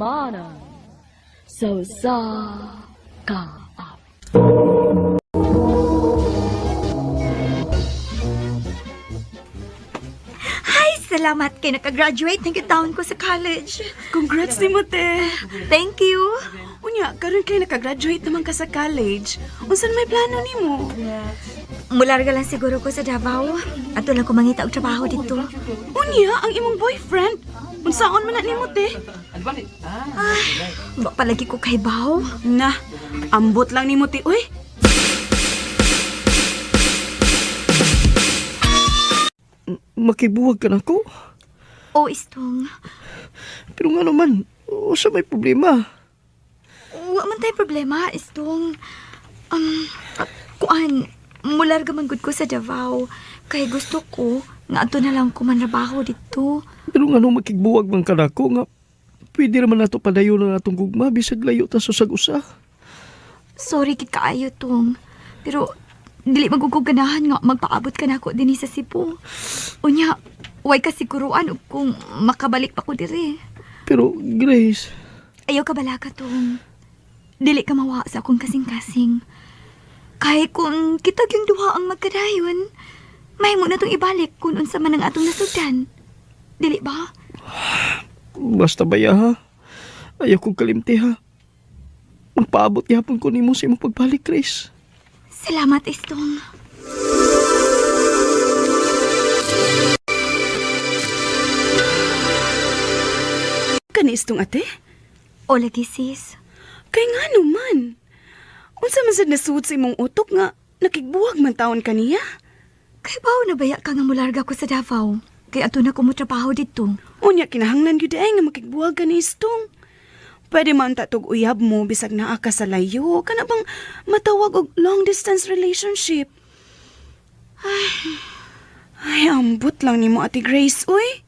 Mana so sa ka. Salamat kay nakagraduate ng taon ko sa college. Congrats ni mo, te. Thank you. Unya, karon kay nakagraduate naman ka sa college. Unsan may plano nimo? Mularga lang siguro ko sa Davao. Ato lang ko mangita og trabaho dito. Unya, ang imong boyfriend. Unsaon man na nimo, te? Ba palagi ko kay Bao? Na, ambot lang nimo, te. Uy, Makibuwag ka na ko. O istong. Pero nga naman, sa may problema. Wa man tay problema, istong. Kuan, mularga man gud ko sa Davao. Kay gusto ko nga ato na lang ko manrabaho dito. Pero nga nung makigbuwag man ka na ko, nga pwede naman nato padayo na natong gugma, bisag layo ta susag usa. Sorry kit kaayo tong. Pero dili magugog ganahan nga magpaabot ka na ako din sa Cebu. Unya, way ka siguruan og kung makabalik pa ko diri. Pero Grace, Ayaw ka bala ka tong. Dili ka mawa sa akong kasing-kasing. Kay kung kita yung duha ang magkadayon, may mo na tong ibalik kung unsa man ang atong nasugdan. Dili ba? basta baya ha. Ayaw kong kalimti ha. Magpaabot yapon ko nimo sa imong pagbalik, Grace. Salamat, Istong. kani istong ate? O lagi, sis. Kay nga naman. Unsa man sad nasuot sa imong utok nga nakigbuwag man taon kaniya? Kay bao na baya ka nga mularga ko sa Davao. Kay ato na ko mo trabaho dito. Unya kinahanglan gyud ay nga makigbuwag ka ni istong. Pwede man tatog uyab mo bisag naa ka sa layo. Kana bang matawag og long distance relationship? Ay, ambot lang nimo Ate Grace, uy.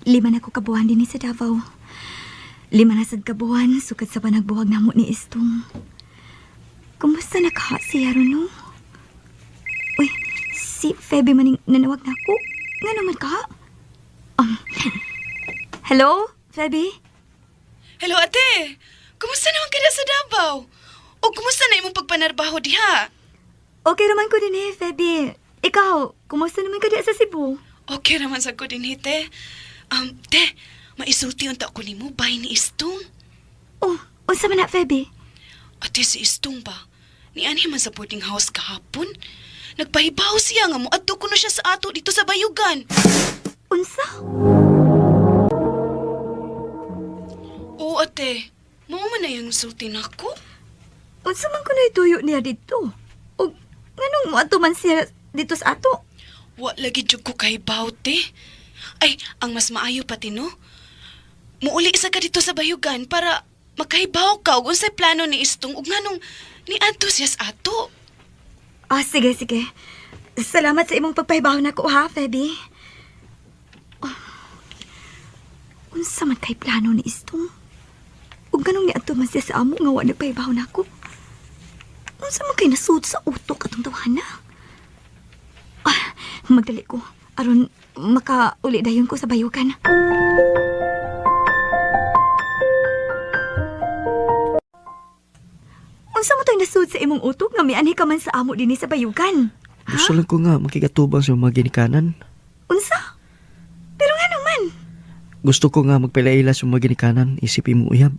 Lima na ko kabuhan din sa Davao. 5 na sad kabuhan sukad sa panagbuwag namo ni Istong. Kumusta na ka siya ron, no? Uy, si Feby maning nanawag na ako. Nga naman ka? Hello, Feby? Hello, ate. Kumusta naman ka na sa Davao? O kumusta na imong pagpanarbaho diha? Okay naman ko din Feby. Ikaw, kumusta naman ka diha sa Cebu? Okay naman sa ko din, te. Te, maisulti unta ko nimo bay ni Istong. Oh, unsa man na, Feby? Ate, si Istong ba? Ni anhi man sa boarding house kahapon. Nagpahibaw siya nga mo adto kuno siya sa ato dito sa bayugan. Unsa? Oo, ate. Mao man na yung sulti nako. Unsa man ko na ituyo niya dito? O, nganong mo ato man siya dito sa ato? Wa lagi jud ko kahibaw, te. Ay, ang mas maayo pati no. Muuli isa ka dito sa bayugan para makahibaw ka ug unsay plano ni Istong ug nganong ni adto siya sa ato. Sige. Salamat sa imong pagpahibaw na ko, ha, Feby? Unsa man kay plano ni Istong? Ug ganong ni ato man siya sa amo nga wa nagpahibaw na ko. Unsa man kay nasud sa utok atong tawhana? Magdali ko. Aron makauli dayon ko sa bayugan. Unsa mo to'y nasud sa imong utok nga mianhi ka man sa amo dinhi sa bayugan? Gusto lang ko nga makigatubang sa mga ginikanan. Unsa? Pero nga naman. Gusto ko nga magpailaila sa mga ginikanan, isipin mo uyab.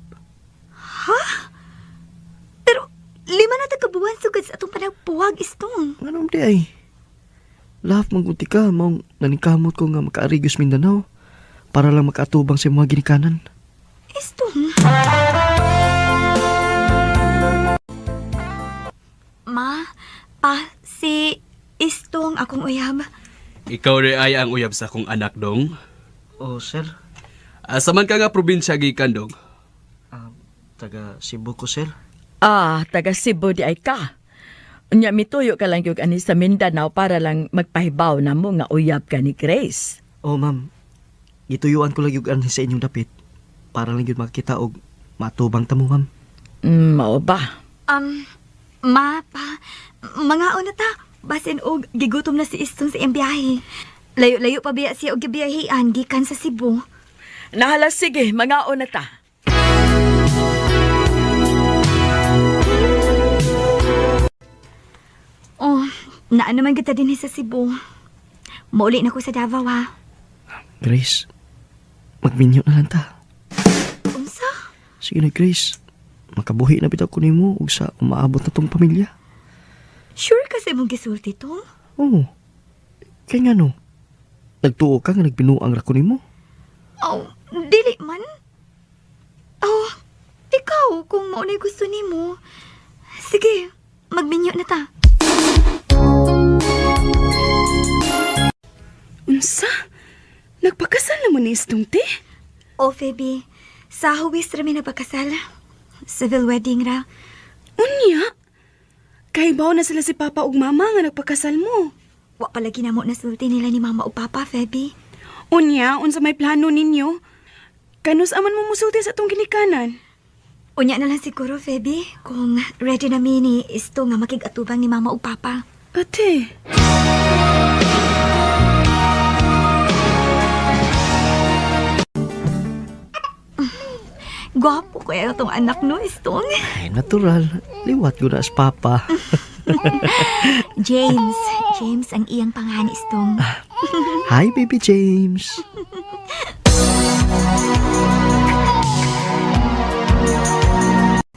Pero 5 na tagabuhan sugad sa atong panagpuwag, Istong. Anong di ay? Lahat magmunti ka, maong naningkamot ko nga makaarigos Mindanao para lang makaatubang sa mga ginikanan. Istong. Ma, si Istong akong uyab. Ikaw rin ay ang uyab sa akong anak, dong. Oh, sir. Asa man ka nga probinsya gikan, dong? Taga Cebu ko, sir. Taga Cebu di ay ka. Unya mituyo ka lang yung ani sa Mindanao para lang magpahibaw na mo nga uyab ka ni Grace. Oh, ma'am. Gituyuan ko lang yung anhi sa inyong dapit. para lang yun makita og matubang tamo, ma'am. Mao ba? Ma, pa, mga una ta, basin og gigutom na si Istong sa iyang biyahe. Layo-layo pa biya siya og gibiyahian gikan sa Cebu. Nahala, sige, mga una ta. Oh, naa naman kita din sa Cebu. Mauli na ko sa Davao, ha? Grace, magminyo na lang ta. Unsa? Sige na, Grace. Makabuhi na bitaw ko nimo ug sa umaabot na tong pamilya. Sure kasi mong gisulti to? Oo. Kaya nga no, nagtuo ka nga nagbinuang ra ko nimo. Oh, dili man. Oh, ikaw, kung maunay gusto nimo. Sige, magminyo na ta. Unsa? Nagpakasal na mo ni Istong, te? Oh, Phoebe, sa huwis rami na pagkasal. Civil wedding ra. Unya? Kahibaw na sila si Papa ug Mama nga nagpakasal mo. Wa palagi na mo nasulti nila ni Mama o Papa, Phoebe. Unya, unsa may plano ninyo? Kanus aman mo musulti sa atong ginikanan? Unya na lang siguro, Phoebe, kung ready na mi ni Isto nga makigatubang ni Mama o Papa. Ate. Gwapo kaya itong anak no, Istong. Ay, natural. Liwat ko na as papa. James. James ang iyang pangalan, Istong. Hi, baby James.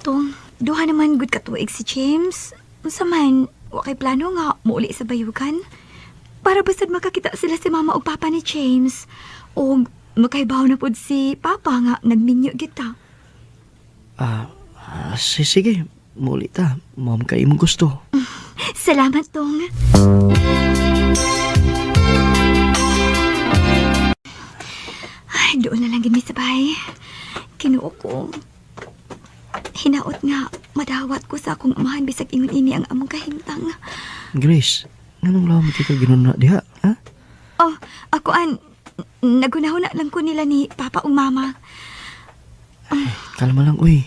Tong, duha naman good katuig si James. Unsa man, wa kay plano nga muuli sa bayugan. Para basad makakita sila si Mama o Papa ni James. O makaibaw na pod si Papa nga nagminyo kita. Sige. Muli ta. Mom, kayo mo gusto. Salamat, Tong. Ay, doon na lang gini sa bahay. Kinuo ko. Hinaot nga, madawat ko sa akong amahan bisag ingon ini ang among kahimtang. Grace, anong lawan mo kita ginuna diha, ha? Oh, ako nagunahon na lang ko nila ni Papa o Mama. Kalma lang, uy.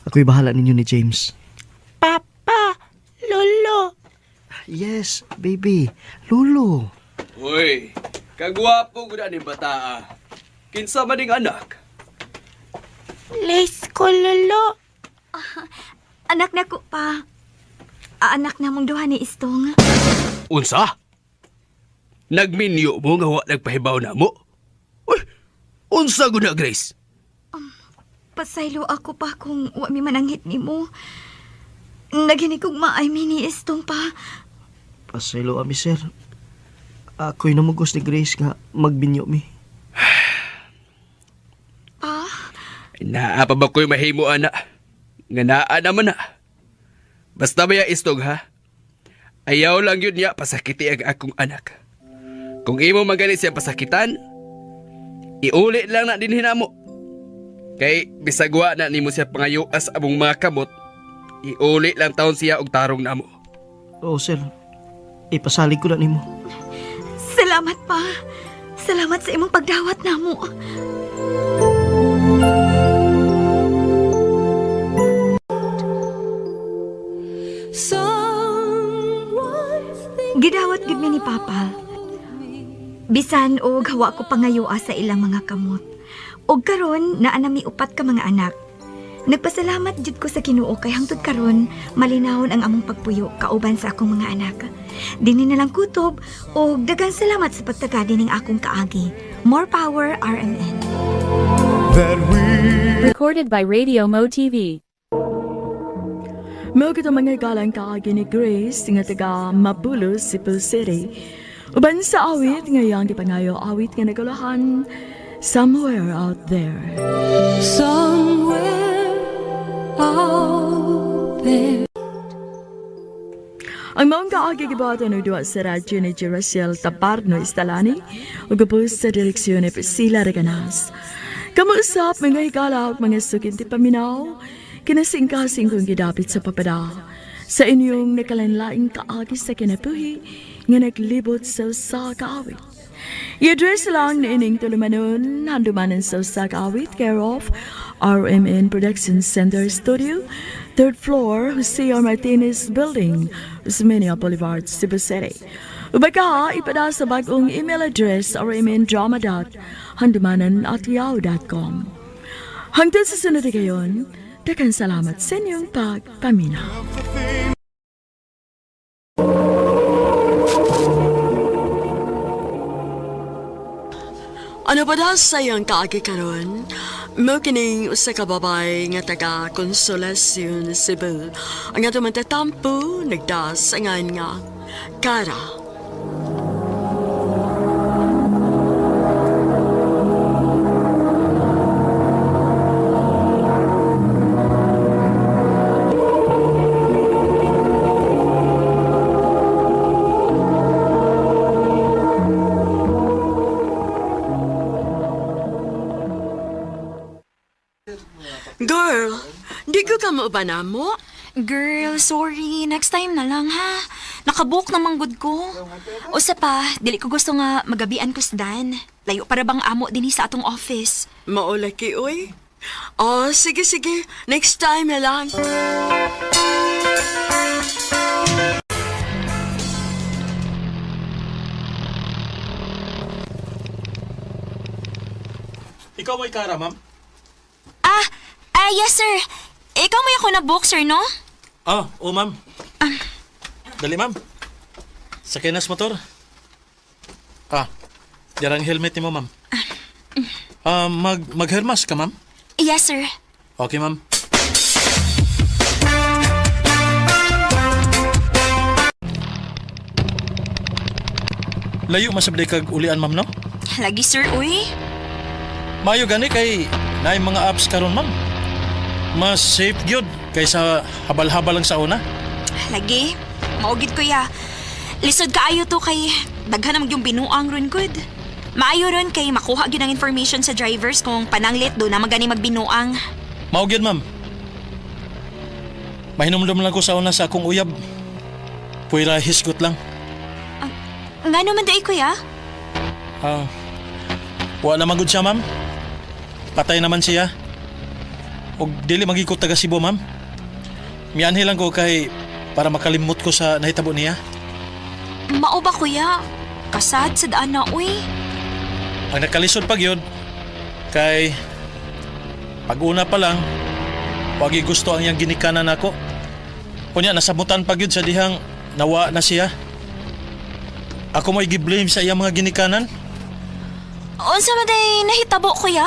Ako'y bahala ninyo ni James. Papa! Lolo! Yes, baby. Lolo. Uy, kagwapo ko na ni bata. Kinsa man ding anak? Les ko, Lolo! Anak na ko pa. Anak na mong duha ni Istong. Unsa? Nagminyo mo nga wa nagpahibaw na mo? Uy, unsa guna, Grace? Pasaylo ako pa kung wa mi mananghit ni mo. Naginig kong maay mi ni Istong pa. Pasaylo ami, sir. Ako'y namugos ni Grace nga magbinyo mi. Pa? Naa pa ba ko'y mahimo, ana? Nga naa naman na. Basta ba ya Istong, ha? Ayaw lang yun niya pasakiti ang akong anak. Kung imo magani siya pasakitan, iuli lang na din hinamo. Kay bisagwa na nimo siya pangayuas among mga kamot, iuli lang taon siya og tarong namo. Oo, sir. Ipasalig ko na nimo. Salamat pa. Salamat sa imong pagdawat namo. Gidawat gid mi ni Papa. Bisan og hawa ko pangayuas sa ilang mga kamot. Og karon naa nami upat ka mga anak. Nagpasalamat jud ko sa Ginoo kay hangtod karon malinawon ang among pagpuyo kauban sa akong mga anak. Dinhi na lang kutob og daghang salamat sa pagtagadi ning akong kaagi. More power, RMN. Recorded by Radio Mo TV. Mao kita mga galang kaagi ni Grace nga taga Mabulos, Cebu City. Uban sa awit ngayang gipangayo awit nga nagulahan Somewhere Out There. Somewhere out there. Ang maong kaagi gibata no duwa sa radyo ni Jeraciel Tabarno Istalani ug gabos sa direksyon ni Priscilla Reganas. Kamuusap mga higala at mga sukinti paminaw, kinasingkasing kong gidapit sa papada sa inyong nakalanlaing kaagi sa kinabuhi nga naglibot sa kaawit. I-address lang ni ining tulumanon, handumanan sa Sagawit, care of RMN Production Center Studio, 3rd floor, Jose R. Martinez Building, Usmeña Boulevard, Cebu City. Ubaka, ipada sa bagong email address rmndrama.handumanan@yahoo.com. Hangtod sa sunod na gayon, daghang salamat sa inyong pagpaminaw. Ano ba daw sayang kaagi karon? Mo kining usa ka babay nga taga Consolacion, Cebu. Ang ato man tatampo, nagdas angan nga Kara. Girl, di ko ka maubana mo? Girl, sorry. Next time na lang, ha? Nakabook na manggod ko. O sa pa, dili ko gusto nga magabian ko sa Dan. Layo para bang amo din sa atong office. Maulaki, oy. Oh, sige, sige. Next time na lang. Ikaw may Kara, ma'am? Yes, sir. Ikaw may ako na-book, sir, no? Oo, ma'am. Dali, ma'am. Sakay nas motor. Jarang helmet ni mo, ma'am. Mag-hermas ka, ma'am? Yes, sir. Okay, ma'am. Layo masabday kag ulian, ma'am, no? Lagi, sir, uy. Mayo gani kay naay mga apps karon, ma'am. Mas safe gyud kaysa habal-habal lang sa una. Lagi. Maugid ko ya. Lisod kaayo to kay daghan namang yung binuang ron good. Maayo ron kay makuha gyud ang information sa drivers kung pananglit do na magani magbinuang. Mao gyud, ma'am. Mahinumdum lang ko sa una sa akong uyab. Puwira hisgot lang. Ngano man dai kuya? Wa naman gud siya, ma'am. Patay naman siya. Og dili magikot taga Cebu, ma'am. Mianhi lang ko kay para makalimot ko sa nahitabo niya. Mao ba kuya? Kasad sa daan na uy. Ang nakalisod pag yun, kay pag-una pa lang, wagi gusto ang iyang ginikanan ako. Kunya, nasabutan pag yun sa dihang nawa na siya. Ako mo i-blame sa iyang mga ginikanan? Unsa man day nahitabo kuya?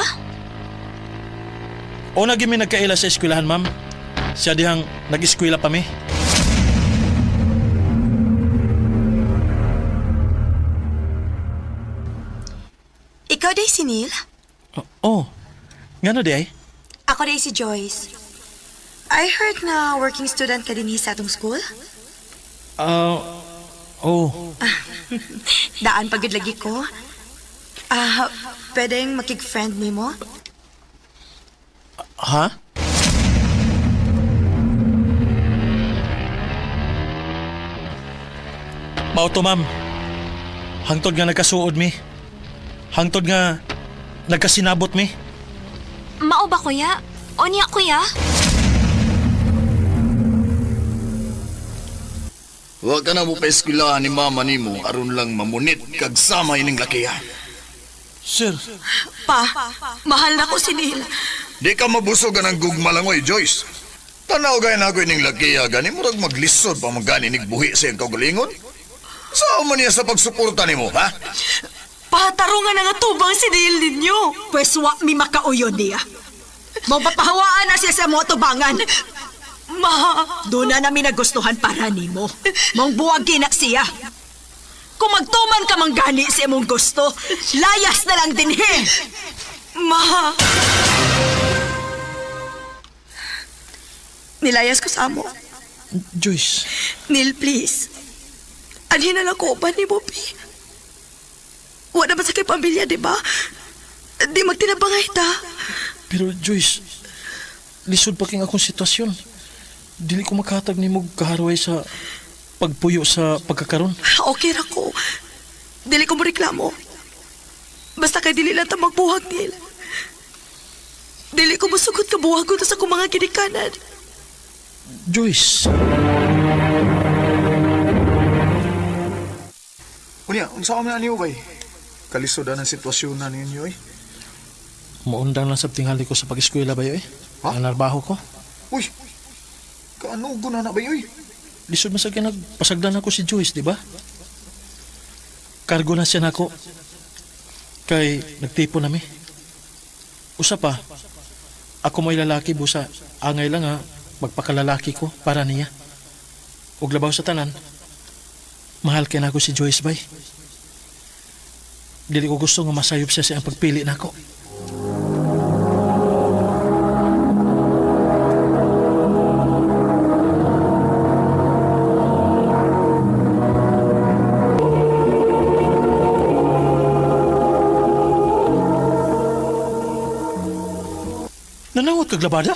O naging may nagkaila sa eskwelahan, ma'am. Siya dihang nag-eskwela pa mi. Ikaw day si Neil? Ngano di ay? Ako day si Joyce. I heard na working student ka din sa atong school? Daan pagod lagi ko. Pwedeng makig-friend ni mo? Ha? Mauto, ma'am. Hangtod nga nagkasuod mi. Hangtod nga nagkasinabot mi. Mao ba kuya? Onya kuya? Huwag ka na mo pa-eskwelahan ni mama ni mo aron lang mamunit kag sama ining lakiya. Sir, Pa, mahal na ko si Neil. Di ka mabusog ka ng gugmalangoy, Joyce. Tanaw gaya na ako ining lakiya, gani murag maglisod pa magani nigbuhi sa iyang kaugalingon. Saan man niya sa pagsuporta ni mo, ha? Patarungan na nga tubang si Neil ninyo. Pwes wa mi makauyon niya. Mapapahawaan na siya sa mga tubangan. Ma, doon na namin nagustuhan para ni mo. Mong buwagin na siya. Kung magtuman ka manggani sa imong gusto, layas na lang din, he. Ma. Nilayas ko sa amo. Joyce. Neil, please. Anhin na lang ko ba ni Bobby? Wala ba sa kay pamilya, di ba? Di magtinabangay ta. Pero Joyce, lisod pa king akong sitwasyon. Dili ko makahatag ni mo kaharway sa pagpuyo sa pagkakaroon. Okay ra ko. Dili ko mo reklamo. Basta kay dili lang ta magbuhag, Neil. Dili ko musugot ka buhag ko sa akong mga ginikanan. Joyce, Unya, unsa ka man niyo bay? Kalisod ang sitwasyon na ninyo eh. maundang lang sa tingali ko sa pag-eskwela ba yoy? Ha? Ang narbaho ko. Uy, kaano guna na ba yun? Lisod man sa nagpasagdan ako si Joyce, di ba? Kargo na siya nako. Kay nagtipo na mi. Usa pa, ako may lalaki busa. Angay lang ha, magpakalalaki ko para niya. Ug labaw sa tanan, mahal kay nako si Joyce bay. Dili ko gusto nga masayop siya sa ang pagpili nako. Nanawat kag labada?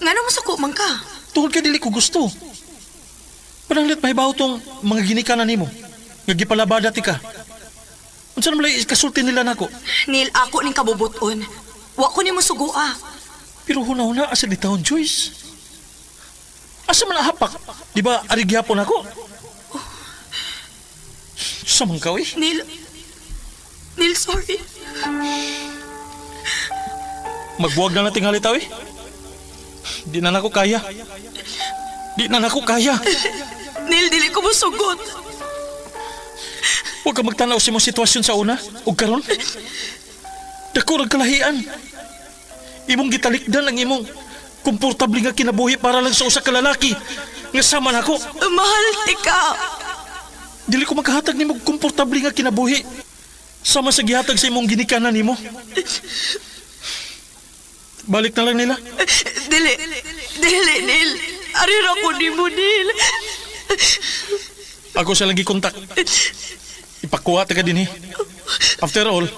Nga naman sa kumang ka. Tungod kay dili ko gusto. Pananglit mahibaw tong mga ginikanan nimo. Nga gipalabada ti ka. Unsa naman lay kasulti nila nako? Neil, ako ning kabubuton. Wa ko ni mo sugua. Pero huna-huna asa di taon, Joyce. Asa man hapak? Di ba ari gihapon ako? Sa man ka, eh? Neil, sorry. Magbuwag na nating halitaw, eh. Di na nako kaya. Di na nako kaya. Neil, dili ko mo sugot. Huwag ka magtanaw sa mong sitwasyon sa una. Huwag karon. Dako kalahian. Imong gitalikdan ang imong komportable nga kinabuhi para lang sa usa ka lalaki nga sama nako. Mahal tika. Dili ko makahatag nimo komportable nga kinabuhi sama sa gihatag sa imong ginikanan nimo. Balik na lang nila. Dili, Neil. Arira ko ni mo, Neil. Ako siya lang gikontak. Ipakuha ta ka din, eh. After all,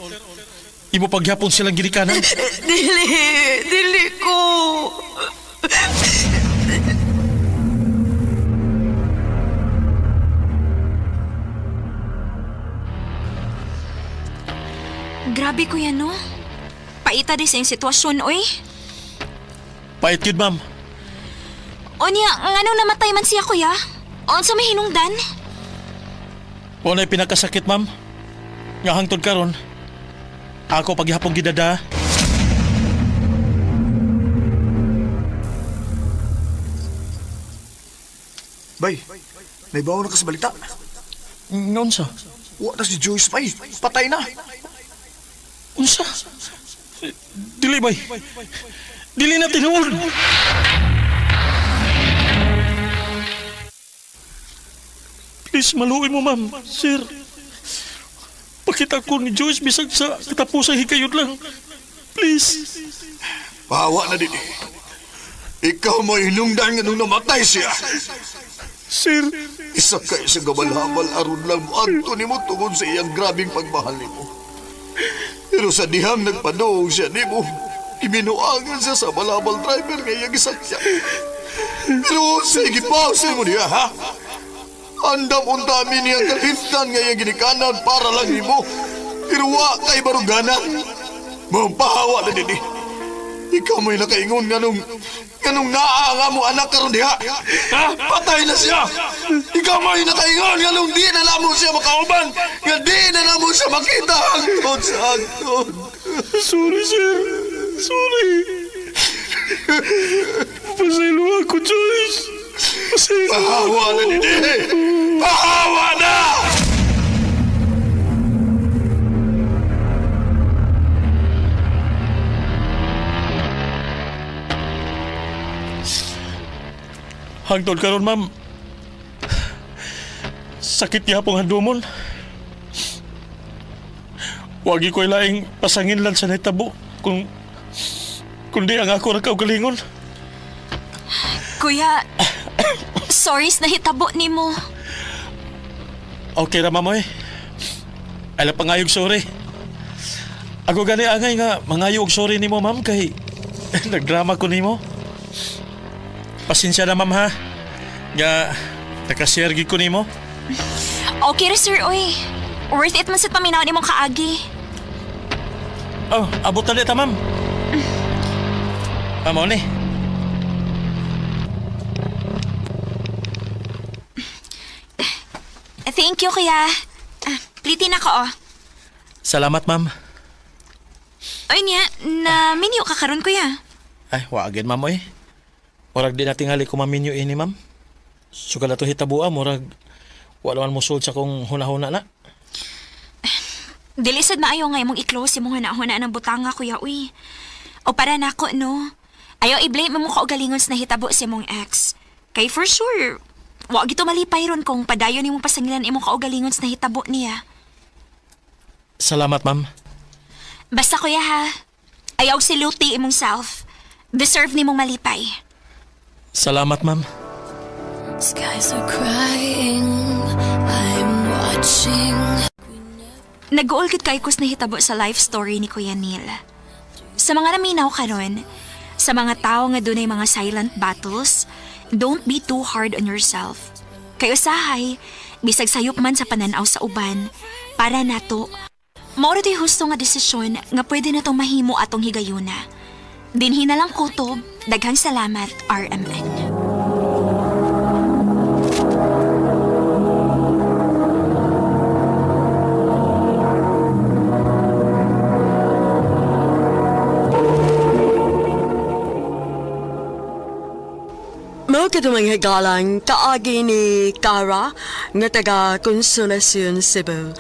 ibo pagyapon silang ginikanan. Dili ko. Grabe ko yan, no? Paita di sa yung sitwasyon, oy. Pait yun, ma'am. O niya, nganong namatay man siya, kuya? O sa may hinungdan? O na'y pinakasakit, ma'am. Nga hangtod karon, ako paghapong gidada. Bay, naibaw na ka sa balita. Unsa? Wa na si Joyce bay. Patay na. Unsa? Dili bay. Dili na tinuod. Please, maluoy mo, ma'am. Sir, pakita ko ni Joyce bisag sa katapusang hikayod lang. Please. Bawa na din. Ikaw mo hinungdan nga nung namatay siya. Sir. Isa kayo sa gabalhabal aron lang mo anto ni mo tungod sa iyang grabing pagmahal ni mo. Pero sa dihang nagpadoong siya ni mo, ibinuangan siya sa balabal driver nga iyang isakya. Pero sige pause mo niya, ha? Andam untami niya kalimtan nga iyang ginikanan para lang ni mo. Pero wa kay baruganan. Mampahawa na din eh. Ikaw mo'y nakaingon nga nung naanga mo anak karon diha. Ha? Patay na siya. Ikaw mo'y nakaingon nga nung di na namo siya makauban. Nga di na namo siya makita hangtod sa hangtod. Sorry, sir. Sorry. Pasaylo ako, Joyce. Pasaylo. Pahawa na din eh. Pahawa na! Hangtod karon, ma'am. Sakit niya pong handumon. Wagi ko'y laing pasangin lang sa naitabo kundi ang ako nakaugalingon. Kuya, sorry sa nahitabo ni mo. Okay ra, ma'am, eh. Alam pangayog sorry. Ako gani angay nga mangayog sorry ni mo, ma'am, kay nagdrama ko ni mo. Pasensya na, ma'am, ha? Nga, nakashare ko ni mo. Okay ra, sir, oy. Worth it man sa paminaw ni mong kaagi. Oh, abot na dito, ma'am. Ma'am, ni. Thank you, kuya. Plitin ako, oh. Salamat, ma'am. Ay niya, na minyo ka karon, kuya. Ay, wagin, ma'am, oy. Murag di natingali ko maminyo ini, ma'am. Sugal na to hitabua, murag wala man mo sold sa kong hunahuna na. Dilisad maayo nga imong i-close imong hunahuna ng butanga, kuya, uy. O para nako, no? Ayaw i-blame mo kaugalingon sa nahitabo si imong ex. Kay for sure, wag ito malipay ron kung padayon imong pasangilan imong kaugalingon sa nahitabo niya. Salamat, ma'am. Basta, kuya, ha? Ayaw siluti imong self. Deserve nimong malipay. Salamat, ma'am. Skies are crying, I'm watching. Nag-uulgit kay kus nahitabo sa life story ni Kuya Neil. Sa mga naminaw karon, sa mga tao nga dunay mga silent battles, don't be too hard on yourself. Kay usahay, bisag sayop man sa pananaw sa uban, para nato, mauro to'y husto nga desisyon nga pwede na tong mahimo atong higayuna. Dinhi na lang kutob, daghang salamat, RMN. Mao kadumang higalang kaagi ni Cara nga taga Consolacion, Cebu.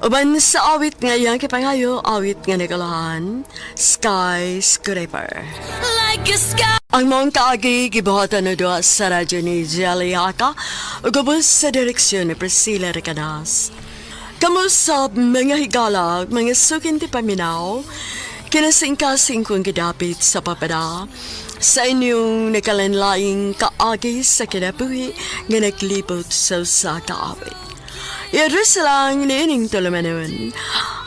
Uban sa awit nga iyang kipangayo, awit nga nagalahan, Skyscraper. Like a sky. Ang mong kaagi gibuhatan na doon sa radyo ni Jelly Haka, ugabos sa direksyon ni Priscilla Recanas. Kamusap mga higalang, mga sukin ti paminaw, kinasingkasing kong gidapit sa papada, sa inyong nakalanlaing kaagi sa kinabuhi nga naglibot sa kaawit. Iadres lang nining tulumanon.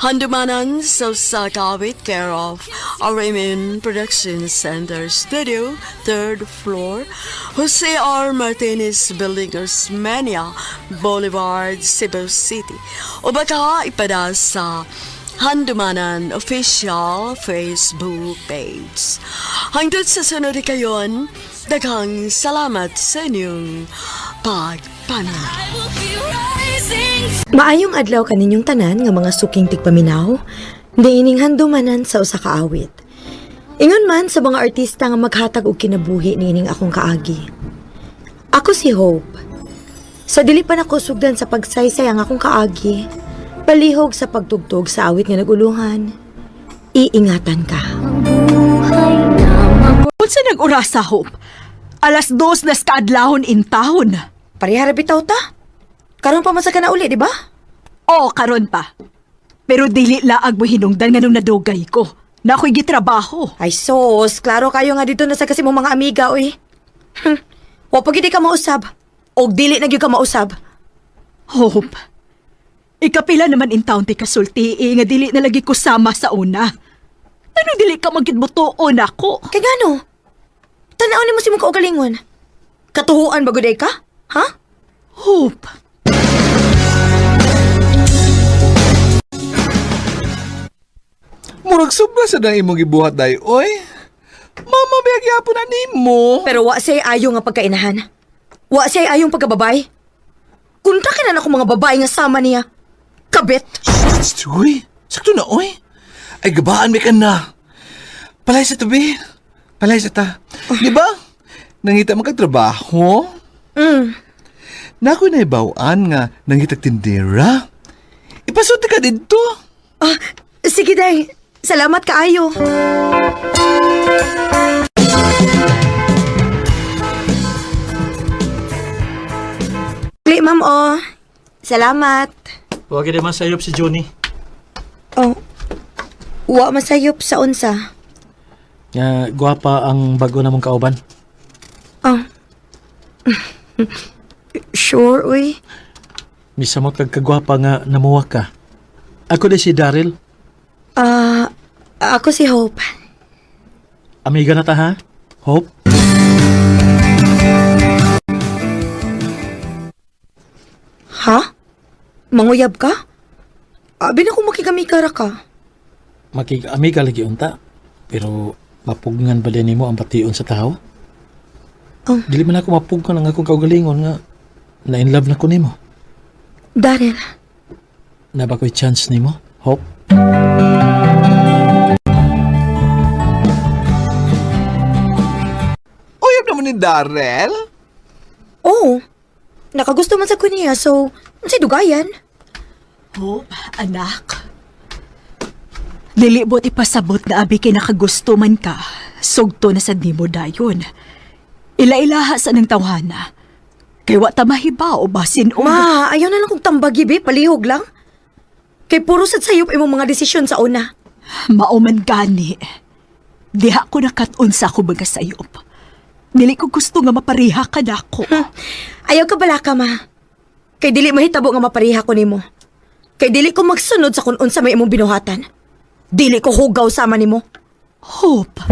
Handumanan sa kaawit care of Raymond Production Center Studio, 3rd floor, Jose R. Martinez Building, Osmania Boulevard, Cebu City. O baka ipada sa Handumanan Official Facebook page. Hangtod sa sunod kayon, daghang salamat sa inyong pagpaminaw. Maayong adlaw kaninyong tanan nga mga suking tigpaminaw, diining handumanan sa usa ka awit. Ingon man sa mga artista nga maghatag og kinabuhi niining akong kaagi. Ako si Hope. Sa dili pa nako sugdan sa pagsaysay ang akong kaagi, palihog sa pagtugtog sa awit nga naguluhan, iingatan ka. Unsa nag-urasa, Hope? 2:00 na sa kaadlahon in town. Parihara bitaw ta. Karon pa man sa kana uli, di ba? Oo, karon pa. Pero dili laag mo hinungdan nga nung nadugay ko. Na ako'y gitrabaho. Ay sos, klaro kayo nga dito na sa kasi mong mga amiga, oy. O pag hindi ka mausab, o dili na gyud ka mausab. Hope, ikapila naman in town ti kasulti nga dili na lagi ko sama sa una. Anong dili ka magkitbutoon ako? Kay gano? Tanaw ni mo si mong kaugalingon. Katuhuan ba guday ka? Ha? Hope. Murag sobra sa nang imong gibuhat day, oy. Mama, biyag yapon na nimo. Pero wa say ayo nga pagkainahan. Wa say ayong pagkababay. Kunta ka na ako mga babae nga sama niya. Kabit. Uy, sakto na, oy. Ay, gabaan may ka na. Palay sa tabi. Palay sa ta. Di ba? Nangita magkatrabaho? Nako'y naibawaan nga nangitag tindera. Ipasunti ka dito. Sige, day. Salamat kaayo. Ma'am, oh. Salamat. Huwag ka naman sayop si Johnny. Oh. Wa masayop sa unsa. Gwapa ang bago namong kauban. Oh. Sure, uy. Misa mo kagkagwapa nga namuwa ka. Ako na si Daryl. Ako si Hope. Amiga na ta, ha? Hope? Ha? Manguyab ka? Abi na kung makikamikara ka. makikamiga lagi unta. Pero mapugngan ba din nimo ang bation sa tao? Oh. Dili man ako mapugkan ang akong kaugalingon nga na in love na ko nimo. Daryl, Na ba ko'y chance nimo? Hope? Uyab naman ni Darrell. oo. Nakagusto man sa kuniya, so, si dugayan. Hope, anak. Dili bo't ipasabot na abi kay nakagusto man ka. Sugto na sa nimo dayon. Ila-ilaha sa nang tawhana. Kay wa ta mahibaw basin o... Ma, ayaw na lang kong tambagi, be. Palihog lang. Kay puro sad sayop imong mga desisyon sa una. Mauman gani. Diha ko nakatun sa ako mga sayop. Dili ko gusto nga mapariha ka nako. Ayaw ka bala ka, ma. Kay dili mahitabo nga mapariha ko nimo. Kay dili ko magsunod sa kung unsa may imong binuhatan. Dili ko hugaw sama nimo. Hope.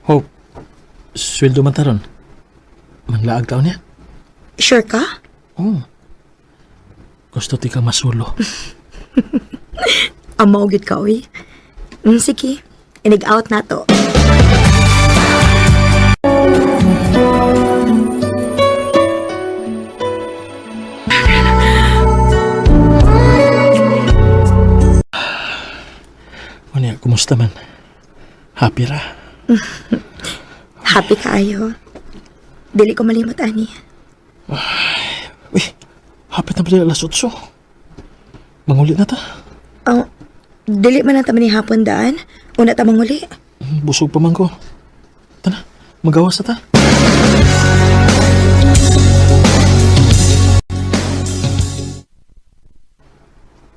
Hope, sweldo man taron. Manlaag ka niya? Sure ka? Oo. Gusto ti ka masulo. Amaw gid ka, uy. Sige, inig-out na to. Ano kumusta man? Happy ra? Happy kaayo. Dili ko malimot, ani. Uy, happy na pala alas 8. Manguli na ta. Oh, dili man ang taman ni hapon daan. Una ta manguli. Busog pa man ko. Tana, magawas na ta.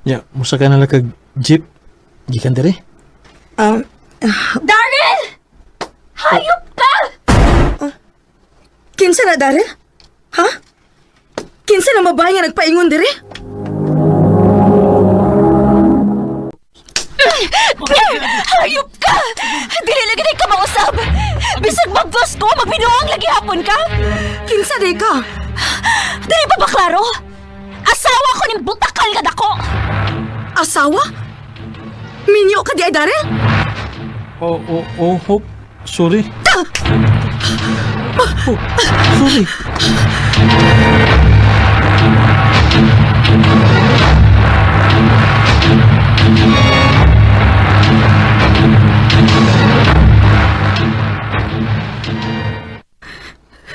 Ya, musa ka na lang kag jeep. Gikan dere. Daryl! Hayop ka! Kinsa na, Daryl? Ha? Kinsa na mabahay nga nagpaingon dire? Hayop ka! Dili lagi na ka mausab! Bisag mag-boss ko, magbinuang lagi hapon ka! Kinsa di ka? Dili pa ba klaro? Asawa ko ning butakal nga dako! Asawa? Minyo ka di ay, Daryl? Hope. Sorry. Oh, sorry.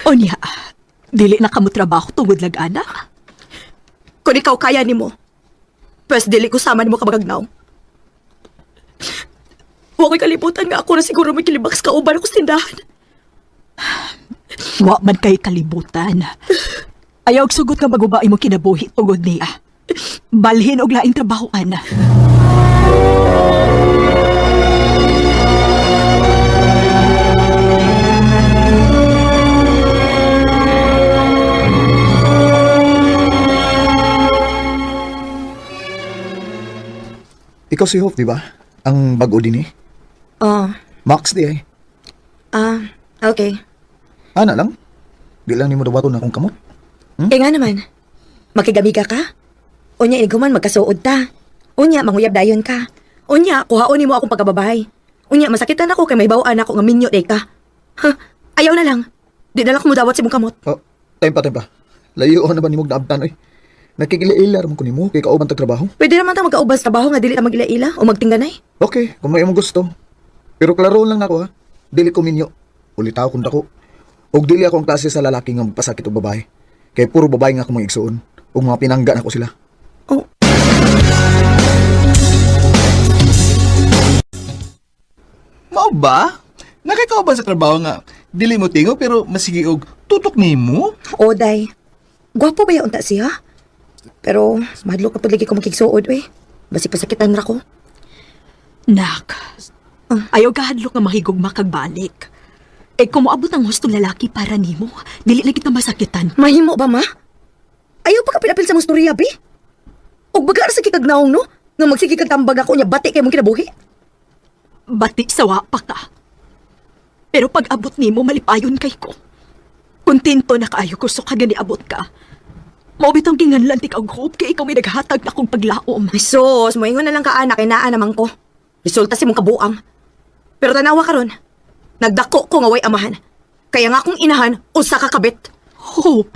Onya, dili na kamo trabaho tungod lag-ana? Kung ikaw kaya nimo, pwes dili ko sama nimo kabagagnaw. Huwag ko'y kalibutan nga ako na siguro may kilibaks ka uban ako sa tindahan. Wa man kay kalibutan. Ayaw og sugot nga magubay mo kinabuhi tungod niya. Balhin og laing trabahoan. Ikaw si Hope, di ba? Ang bago din eh. Max di ay. Okay. Ana lang? Di lang ni mo dawaton akong kamot. Kaya nga naman, makigamiga ka? Unya, iguman magkasuod ta. Unya, manguyab dayon ka. Unya, kuhaon mo akong pagkababahay. Unya, masakitan ako kay may bawaan ako nga minyo day ka. Ha? Ayaw na lang. Di na lang kumudawat si mong kamot. Oh, time pa. Layo na ba ni mong naabtan oy? Nakikila-ila ramon ko nimo kay kauban tag trabaho. Pwede naman ta magkaubas trabaho nga dili ta magila-ila o magtingganay. Okay, kung may imong gusto. Pero klaro lang nako ha. Dili ko minyo. Ulitaw kung dako. Og dili ako ang klase sa lalaki nga magpasakit og babae. Kay puro babae nga ako mga igsuon. Og mga pinangga na ko sila. Oh. Mao ba? Nakikauban sa trabaho nga. Dili mo tingo pero masigi og tutok nimo? Oday. Gwapo ba yung unta siya? Pero madlo ka lagi ko makigsuod eh. Basi pasakitan ra ko. Nak, ayaw kahadlok nga mahigugma kag balik. Kung moabot ang hustong lalaki para nimo, dili na kita masakitan. Mahimo ba, ma? Ayaw pa kapilapil sa mong storya, bi? Og baga sa kikagnaong, no? Nga magsigi kag tambag ako niya bati kay mong kinabuhi. Bati sawa pa ka. Pero pag abot nimo malipayon kay ko. Kontento na kaayo ko so kagani abot ka. Maubitong ginganlan ti kag hope kay ikaw may naghatag na kong paglaom. Ay sus, moingon na lang ka anak, inaan naman ko. Resulta si mong kabuang. Pero tanawa ka ron, nagdako ko nga way amahan. Kaya nga akong inahan, usa ka kabit. Hope.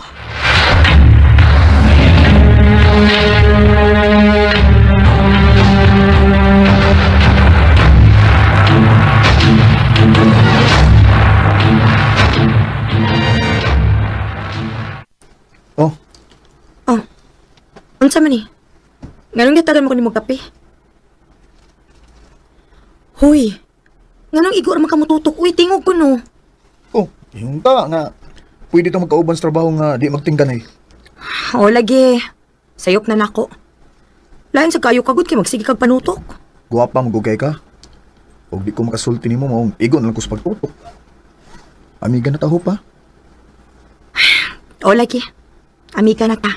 Oh, Oh, unsa man ni? Nganong gitagan mo ko ni mo kape? Huy, nganong igor man ka mo tutok? Uy, tingog ko no. oh, yung ta nga. Pwede itong magkauban sa trabaho nga di magtingganay. O lagi, sayop na nako. Lain sa kayo kagod kay magsige kag panutok. Guwapa magugay ka. O di ko makasulti ni mo, maong igon lang ko sa pagtutok. Amiga na taho pa. O lagi, amiga na ta.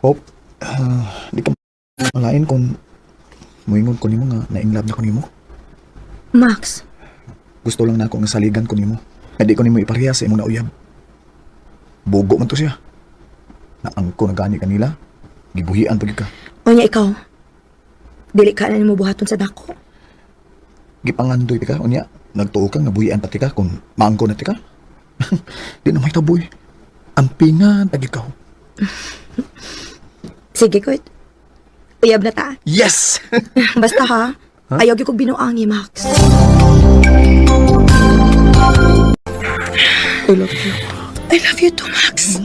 Hope, di ka malain kung muingon ko nimo nga na-inlove na ko nimo. Max, Gusto lang na ako nga saligan ko nimo. Hindi ko nimo ipareha sa imong nauyab. Bugo man to siya. Naangko na gani kanila. Gibuhian pag ka. o niya ikaw. Dili ka na ni mo buhaton sa dako. Gipangandoy ti ka. Unya, nagtuo kang nabuhian pati ka kung maangko na ti ka. Di na may taboy. Ampingan tag ikaw. Sige, Kurt. Uyab na ta. Yes! Basta ha, ayaw gyud kog binuangi, Max. I love you. I love you too, Max.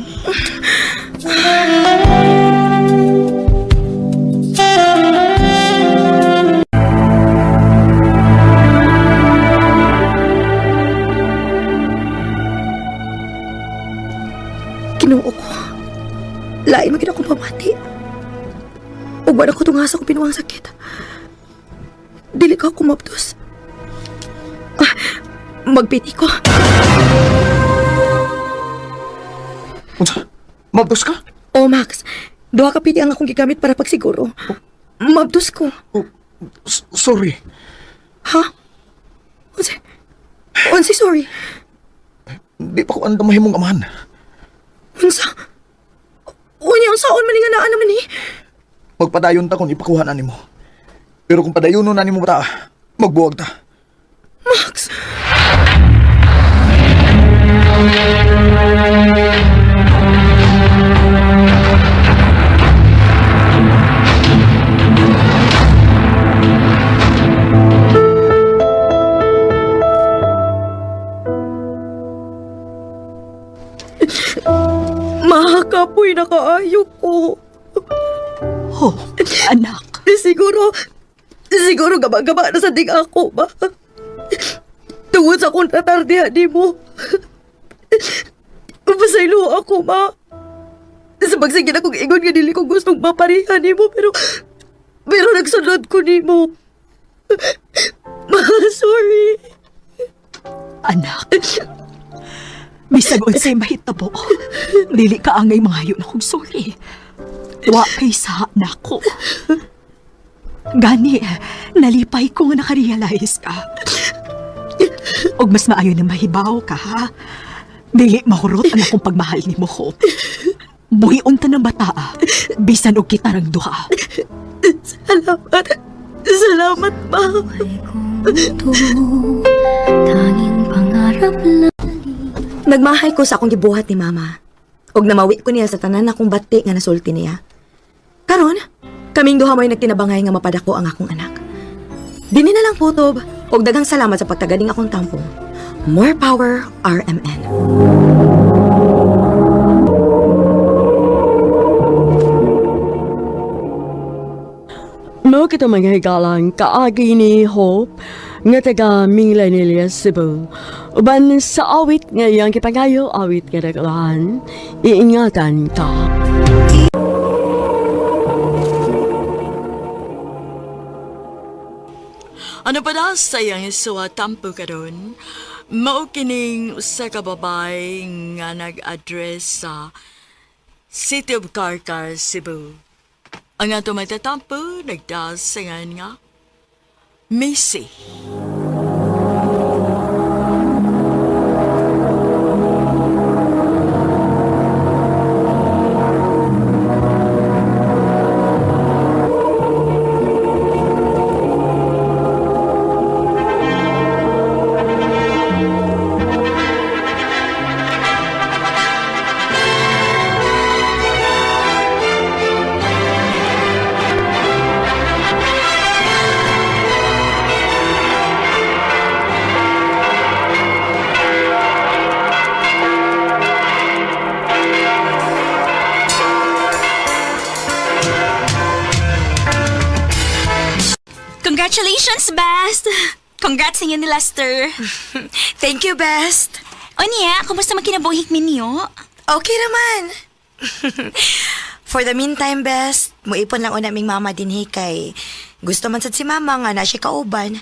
Kinuo ko. Lain magin akong pamati. Ug wala ko tungasa ko pinuwang sakit. Dili ka kumaptos. Magpiti ko. Unsa? Mabdos ka? Oh, Max. Duha ka piti ang akong gigamit para pagsiguro. Mabdos ko. Oh, sorry. Ha? Unsi, sorry. Di pa ko anda mahimong amahan. Unsa? Unya, ang saon man nga naa naman ni. Magpadayon ta kung ipakuha na nimo. Pero kung padayon na nimo ta, magbuwag ta. Max! Mahakapoy na kaayo ko. Oh, anak. Siguro gaba-gaba na sa dig ako ba? Tungod sa kong tatardihan di mo. Pasaylo ako, ma. Sa pagsige na kong ingon nga dili ko gustong maparihan ni mo, pero nagsunod ko ni mo. Ma, sorry. Anak. Bisag unsay mahitabo. Dili ka angay mangayo na kong sorry. Wa kay sa nako. Gani, nalipay ko nga nakarealize ka. Og mas maayo na mahibaw ka, ha? Dili mahurot ang akong pagmahal ni mo, Hope. Buhion ta ng bata, bisan og kita rang duha. Salamat, ma. Tanging pangarap lang. Nagmahay ko sa akong gibuhat ni mama. Og namawi ko niya sa tanan akong bati nga nasulti niya. Karon, kaming duha mo'y nagtinabangay nga mapadako ang akong anak. Dini na lang putob, og daghang salamat sa pagkagaling akong tampo. More power, RMN. Mo kita mga higalang kaagi ni Hope nga taga Milanilia, Cebu. Uban sa awit ngayang kipangayo awit nga nagalahan, iingatan ka. Ano pa na sayang isuwa tampo ka ron? Mao kining usa ka babae nga nag-address sa City of Carcar, Cebu. Ang ato matatampo, nagdasangan nga, Missy. Congratulations, Best! Congrats sa inyo ni Lester. Thank you, Best. O niya, kumusta magkinabuhik minyo? Okay naman. For the meantime, Best, muipon lang naming mama dinhi kay gusto man sad si mama nga na siya kauban.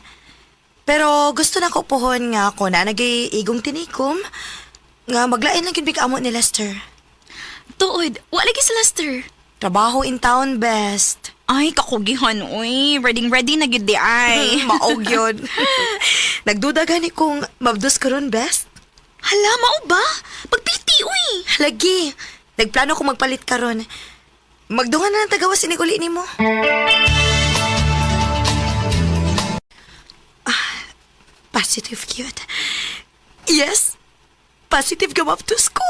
Pero gusto na ko pohon nga ako na nag-iigong tinikom nga maglain lang yun amo ni Lester. Tuod, wala lagi si Lester. Trabaho in town, Best. Ay, kakugihan, uy. Ready na gid di ay. Maog yun. Nagduda gani kung mabdos karon, Best. Hala, mao ba? Pagpiti, uy. Lagi. Nagplano kong magpalit karon. Magdungan na ng tagawas iniguli ni mo. Positive cute. Yes. Positive ka mabdos ko.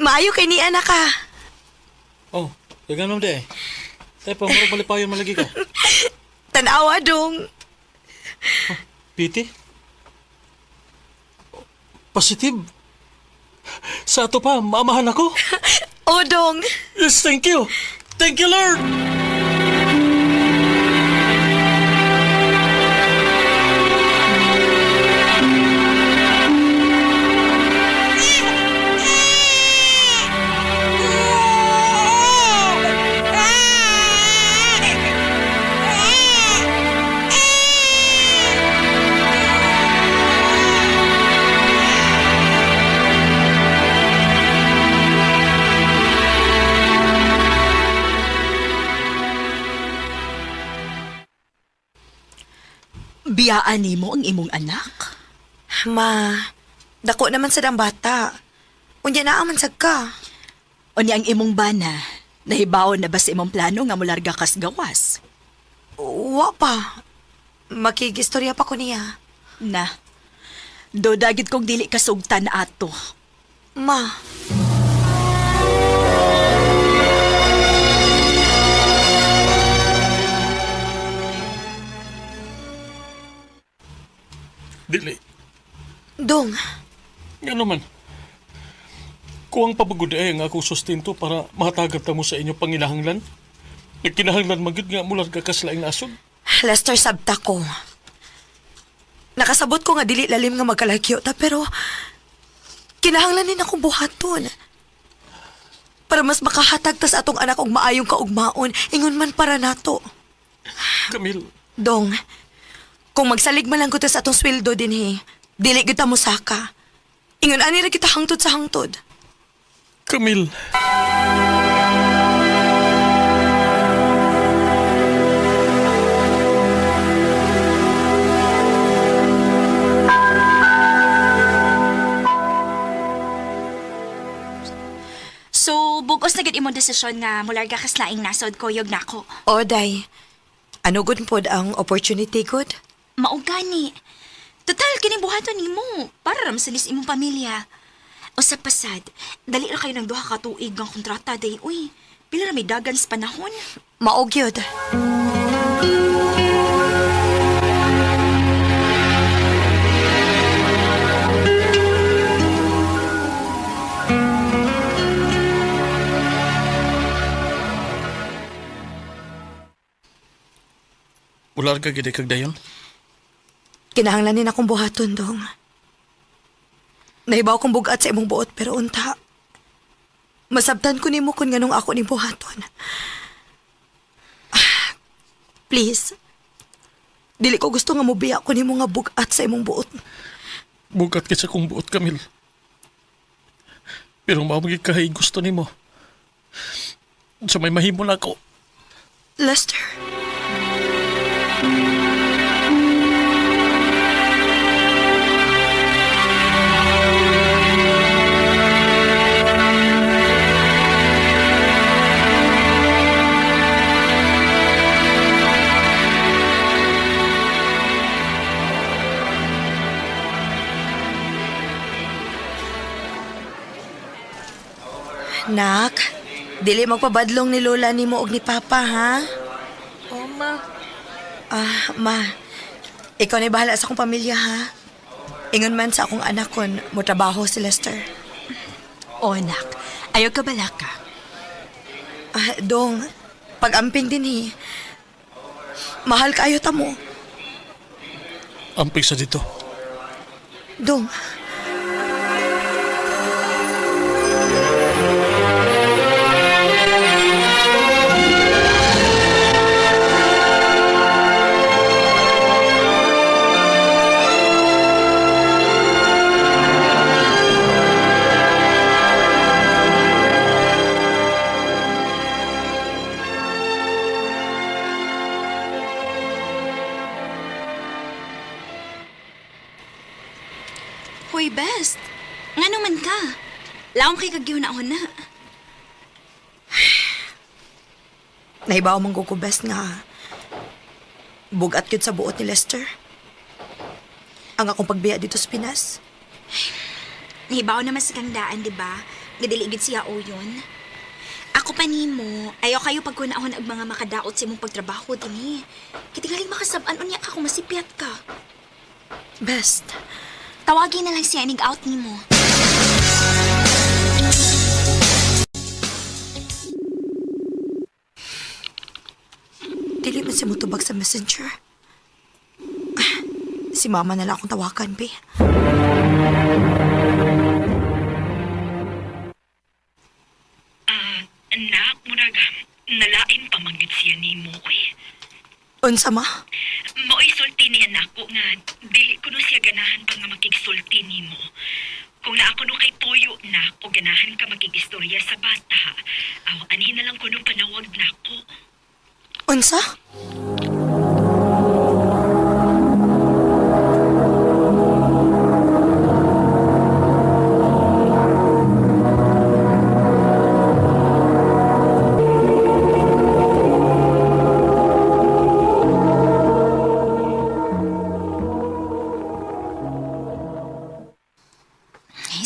Maayo kay ni anak ka. Oh, ganun di. Tay pa murag malipayon malagi ka. Tanawa dong. Piti? Positive? Sa ato pa, maamahan ako? O dong. Yes, thank you. Thank you, Lord. Biyaan nimo ang imong anak? Ma, dako naman sa dang bata. Unya na aman sad ka. Unya ang imong bana, nahibaw na ba sa imong plano nga mularga kas gawas? Wa pa. Makigistorya pa ko niya. Na, dodagid kong dili kasugtan ato. Ma. Dili. Dong. Nga naman. Kuwang pabagod ay ang akong sustento para mahatagat mo sa inyong panginahanglan. Nagkinahanglan magid nga mula kakaslaing nasod. Lester, sabta ko. Nakasabot ko nga dili lalim nga magkalagyo ta pero kinahanglan din akong buhaton. Para mas makahatag tas atong anak og maayong kaugmaon, ingon man para nato. Camille. Dong, kung magsalig man lang ko sa atong sweldo din dili kita mo saka. Ingon ani ra kita hangtod sa hangtod. Camille. So, bugos na gid imong desisyon nga mularga kas laing nasod koyog nako. O, day. Ano gud pod ang opportunity good? Maugani. Total, kining buhaton nimo para ram sa imong pamilya. O sa pasad, dali ra kayo ng duha ka tuig ng kontrata day. Uy, pila ra may dagan sa panahon. Maog yun. Ular ka gid kag dayon? Kinahanglan din akong buhaton, Dong. Nahibaw kong bugat sa imong buot, pero unta. Masabtan ko nimo kung nganong ako ni buhaton. Please, Dili ko gusto nga mubiya ko nimo nga bugat sa imong buot. Bugat kita kong buot, Camille. Pero mamagig kahay gusto nimo. Sa may mahimo na ako. Lester. Nak, dili magpabadlong ni Lola nimo og ni Papa, ha? Oh, ma. Ma, ikaw na bahala sa akong pamilya, ha? Ingon man sa akong anak kon mo trabaho si Lester. O, anak. Ayaw ka bala ka. Dong, pag-amping din, mahal kayo ta mo. Amping sa dito. Dong, Hoy, best. Nga naman ka. Laong kay kagyaw na ako na. nahibaw mong gugubes nga bugat yun sa buot ni Lester. Ang akong pagbiya dito sa Pinas. Nahibaw naman sa kang daan, di ba? Gadiligid siya o yun. Ako pa nimo, ayaw kayo pagkunahon ang mga makadaot sa imong pagtrabaho din Kitingaling makasab-an unya ka kung masipyat ka. Best. Tawagin na lang siya inig-out nimo. Dili man siya mutubag sa messenger. Si mama na lang akong tawakan, be. Anak, murag, nalain pa manggit siya ni mo, Unsa ma? Mao'y sulti niya nako nga, dili ko no siya ganahan pa nga makigsulti ni mo. Kung naa ko no kay Toyo na, o ganahan ka makigistorya sa bata, anhin na lang ko no panawag nako. Unsa?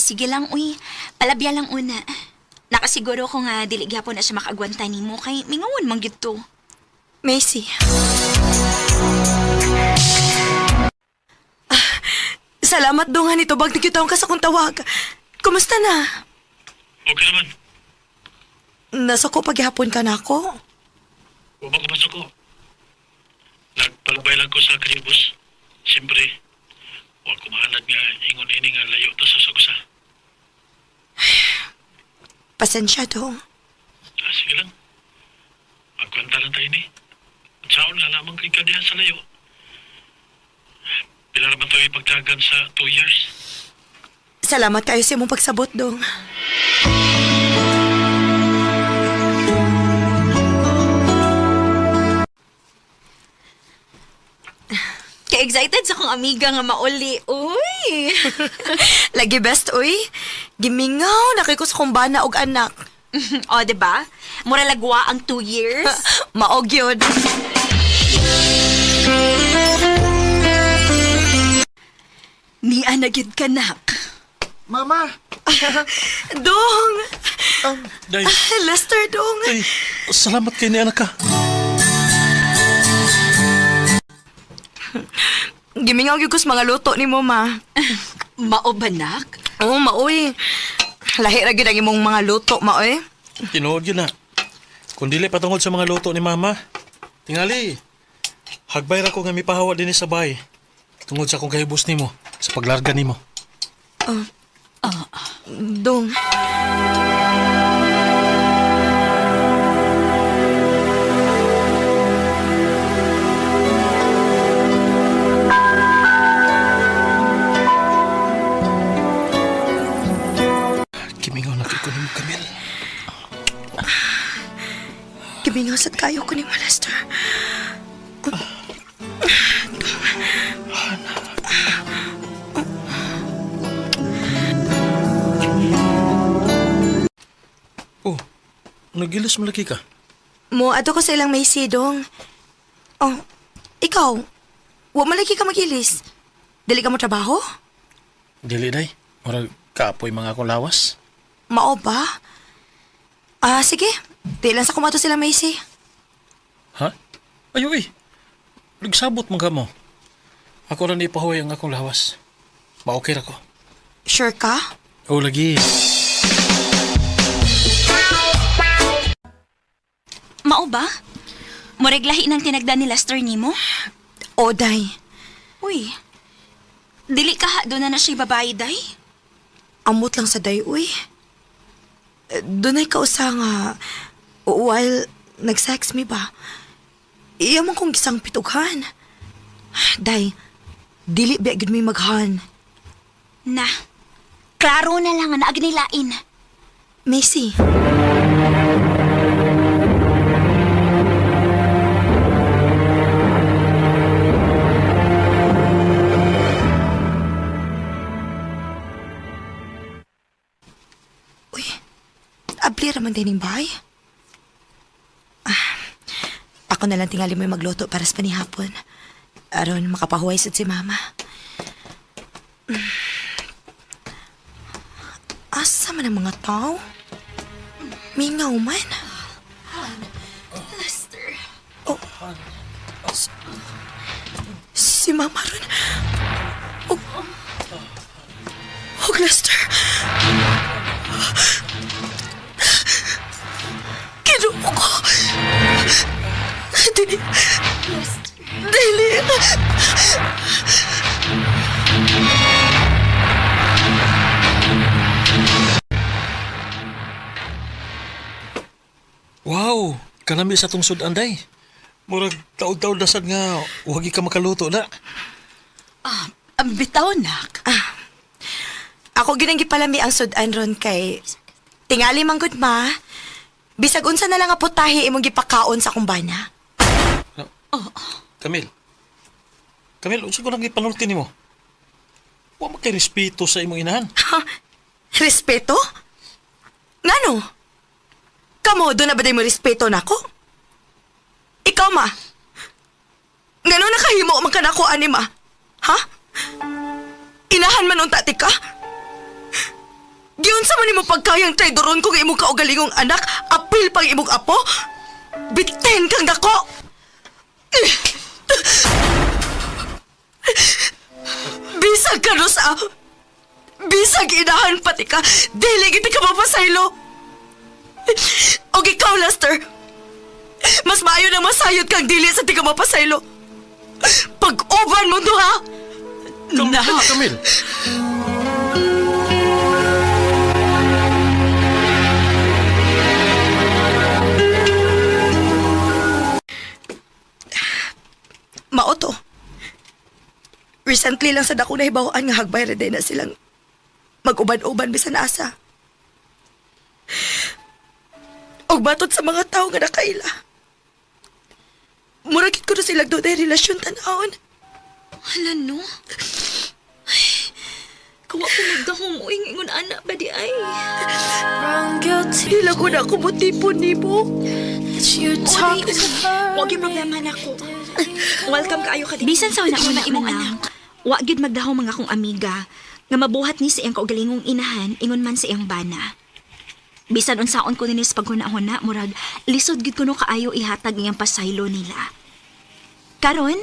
Sige lang, uy. Palabya lang una. Nakasiguro ko nga dili gyapon na siya makagwanta nimo kay mingawan man gyud to. Macy. Salamat dongan ito bag tikitaw ka sa kong tawag. Kumusta na? Okay naman. Nasa ko paghapon ka na ako. Huwag ko pasok ko. Nagpalabay lang ko sa karibos. Siyempre, huwag kumahalad nga ingon-ini nga layo to sa sagusa. Pasensya dong. Sige lang. Magkwanta lang tayo ni. At saon nga lamang kay kadihan sa layo. Pila naman tayo ipagtagan sa 2 years. Salamat kayo sa imong pagsabot dong. Ka-excited sa kong amiga nga mauli. Uy! Lagi best, uy. Gimingaw, nakiko sa kong bana og anak. O, diba? Mura lagwa ang 2 years. Maog yun. Ni anagid ka, nak. Mama! Dong! Day, Lester, dong. day, salamat kay ni anak ka. Gimingaw gyud ko sa mga luto ni mo, ma. Mao ba, nak? Oo, maoy. Lahi ra gyud ang imong mga luto, maoy. Tinuod yun na. Kung dili patungod sa mga luto ni Mama, tingali, hagbay ra ko nga mipahawa din sa bahay. Tungod sa akong kahibos nimo, sa paglarga nimo. Dong. ko ni mo, Camille. Gibingaw sad kayo ko ni mo, Lester. Oh, nagilis malaki ka. Mo, ato ko sa ilang may sidong. Oh, ikaw, wa malagi ka magilis. Dili ka mo trabaho? Dili, day. Murag kapoy mga akong lawas. Mao ba? Sige. Di lang sa kumato sila Macy. Ha? Ayo eh. Nagsabot mga mo. Ako rin ipahuway ang akong lawas. Ma-okay ra ko. Sure ka? Oo, lagi. Mao ba? Moreglahi ng tinagdan ni Lester nimo? O, day. Uy, dili ka ha, doon na siya babae, day? Amot lang sa day, uy. Dunay ka usa nga, while nag-sex me ba, iya man kong gisang pitughan. Day, dili ba gid may maghan. Na, klaro na lang na agnilain. Macy. Abli raman din yung bahay. Ako na lang tingali mo magluto para sa panihapon. Aron makapahuway sad si mama. Asa man ang mga tao? Mingaw man. Lester. Oh. Si mama ron. Oh, Lester. Kinuha ko. Dili. Dili. Wow, kanami sa tungsod anday. Murag taod-taod dasad nga wagi ka makaluto na. Bitaw, nak. Ako ginang gipalami ang sudan ron kay tingali manggod ma. Bisag unsa na lang nga putahi imong gipakaon sa kumbana. Camille. Camille, unsa ko nang ipanulti nimo? Wa man kay respeto sa imong inahan. Ha? Respeto? Ngano? Kamo, doon na ba day mo respeto nako? Ikaw, ma? Ngano nakahimo man ka nako, ani, ma? Ha? Inahan man unta ka? Giyon sa man nimo pagkayang traidoron kung imong kaugalingong anak, apil pang imong apo? Biten kang dako! Bisag ka no sa... Bisag inahan pati ka, dili kita ka mapasaylo. O ikaw, Lester, mas maayo na masayod kang dili sa tiga mapasaylo. Pag-uban mo to, ha? Camille. Maoto. Recently lang sa dako na hibawaan nga hagbay reday na silang mag-uban-uban bisan asa. Og batot sa mga tao nga nakaila. Muragit ko na silang doon ay relasyon tanahon. Hala, no? Ay, kawa ko magdahong mo ingon anak ba di ay? Hila ko na kumutipon ni mo. Huwag yung problema na ko. Welcome kaayo ka din. Bisan sa una na imong anak. Huwag yun magdahaw mga kong amiga. Nga mabuhat ni sa iyang kaugalingong inahan, ingon man sa iyang bana. Bisan unsaon ko ninis paghuna-huna, murag, lisod gid ko no kaayo ihatag iyang pasaylo nila. Karon,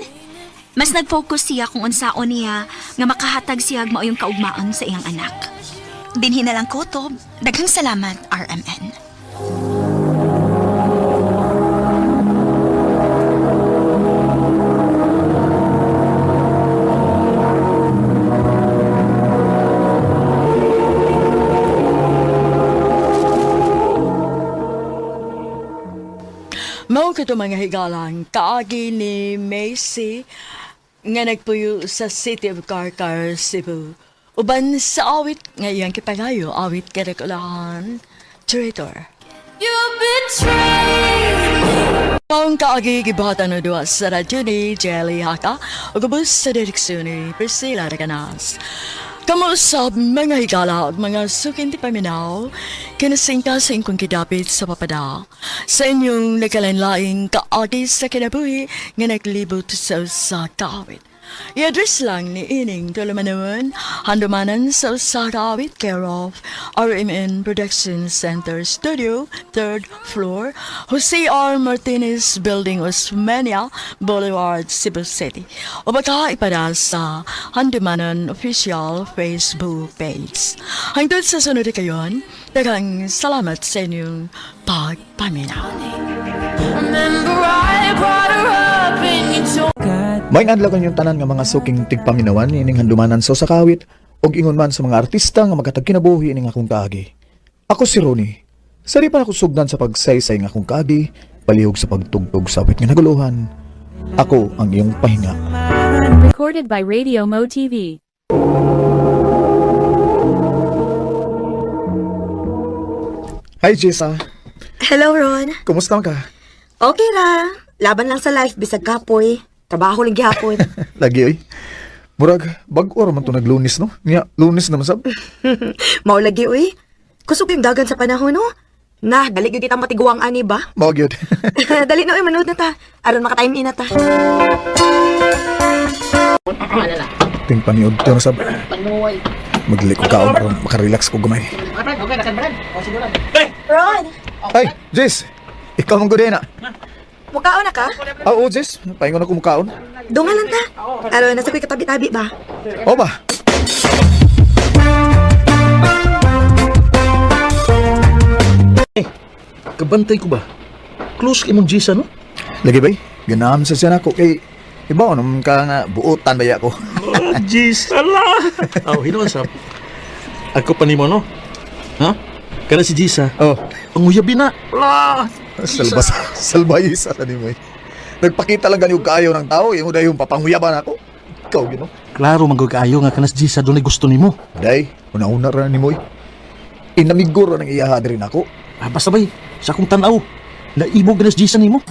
mas nag-focus siya kung unsaon niya nga makahatag siya mao yung kaugmaon sa iyang anak. Dinhi na lang ko to. Daghang salamat, RMN. Mao kito mga higalang kaagi ni Macy nga nagpuyo sa City of Carcar, Cebu. Uban sa awit ngayon kipangayo, awit karakulahan, traitor. You betrayed me. Ang kaagigibatan na doon sa radyo ni Jelly Haka, o gabos sa direksyon ni Priscilla Reganas. Kamusap mga higala at mga sukin di paminaw, kinasingka sa inyong kidapit sa papada. Sa inyong nakalanlaing kaagi sa kinabuhi nga naglibot sa kaawit. I-address lang ni Ining Tulumanuan, handumanan sa Usakawit, care of RMN Production Center Studio, 3rd floor, Jose R. Martinez Building, Osmeña Boulevard, Cebu City. O baka ipada sa handumanan official Facebook page. Hangtod sa sunod kayon, daghang salamat sa inyong pagpaminaw. Remember I brought her up and you told may adlaw kanyang tanan nga mga suking tigpaminawan ining handumanan sa Usakawit og ingon man sa mga artista nga magatag kinabuhi ining akong kaagi. Ako si Ronnie. Sari pa ako sugdan sa pagsaysay nga akong kaagi, palihog sa pagtugtog sa awit nga naguluhan. Ako ang iyong pahinga. Recorded by Radio Mo TV. Hi, Jessa. Hello, Ron. Kumusta ka? Okay ra. Laban lang sa life, bisag kapoy. Trabaho lang gihapon. Lagi oy. Murag, bag-o man to naglunis, no? Nga, lunis naman sab. Mao lagi, uy. Kusog yung dagan sa panahon, no? Nah, dali gyud kita matiguang ani ba? Mao gyud. Dali na, uy, manood na ta. Aron maka-time in na ta. Ting paniod to na sab. Magli ko kaon para makarelax ko gamay. Ron! Ay, Jess! Ikaw mong gudi na. Mukaon na ka? Oo, Jess. Paingon ako mukaon. Dunga lang ta. Aron, nasa ko'y katabi-tabi ba? O ba? Kabantay ko ba? Close kay mong Jisa, no? Lagi bay, ganam sa siya nako kay iba naman ka nga buutan baya ko. Oh, Jisa la! Oh, hinusap. Ako pa ni mo, no? Ha? Kana si Jisa. Oh. Ang uyabi na. La! Salbayisa na ni mo eh. Nagpakita lang ganyan kaayo ng tao, yung dahil yung papanguyaban ako. Ikaw, gino? Klaro, magkakaayo nga kanas Jisa doon ay gusto ni mo. Day, una-una rin ni mo eh. Inamiguro ng iyaha rin ako. Ah, basta bay, sa akong tanaw, naibog kanas Jisa ni mo.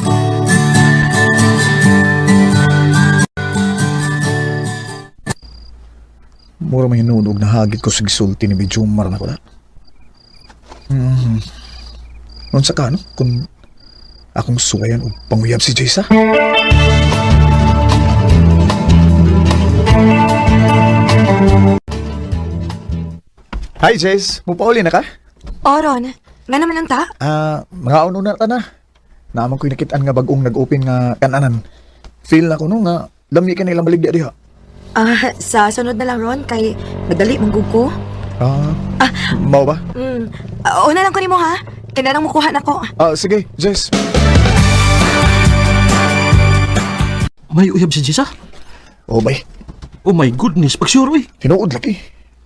Mura may hinunog na hagit ko sa gisulti ni Bijumar na ko na. Noon sa ka, no? Kung akong suwayan o panguyab si Jessa. Hi, Jess. Mupauli na ka? Ron, nga naman ang ta? Mga uno na ta na. Naman ko'y nakitaan nga bagong nag-open nga kananan. Feel na ko no nga lami ka nilang baligya diha. Sa sunod na lang, Ron, kay madali manggug ko. Mau ba? Una lang ko ni mo, ha? Kaya nang mukuha na ko. Sige, Jess. May uyab si Jessa? Oh, bay. Oh my goodness, pag-sure, uy. Tinuod laki.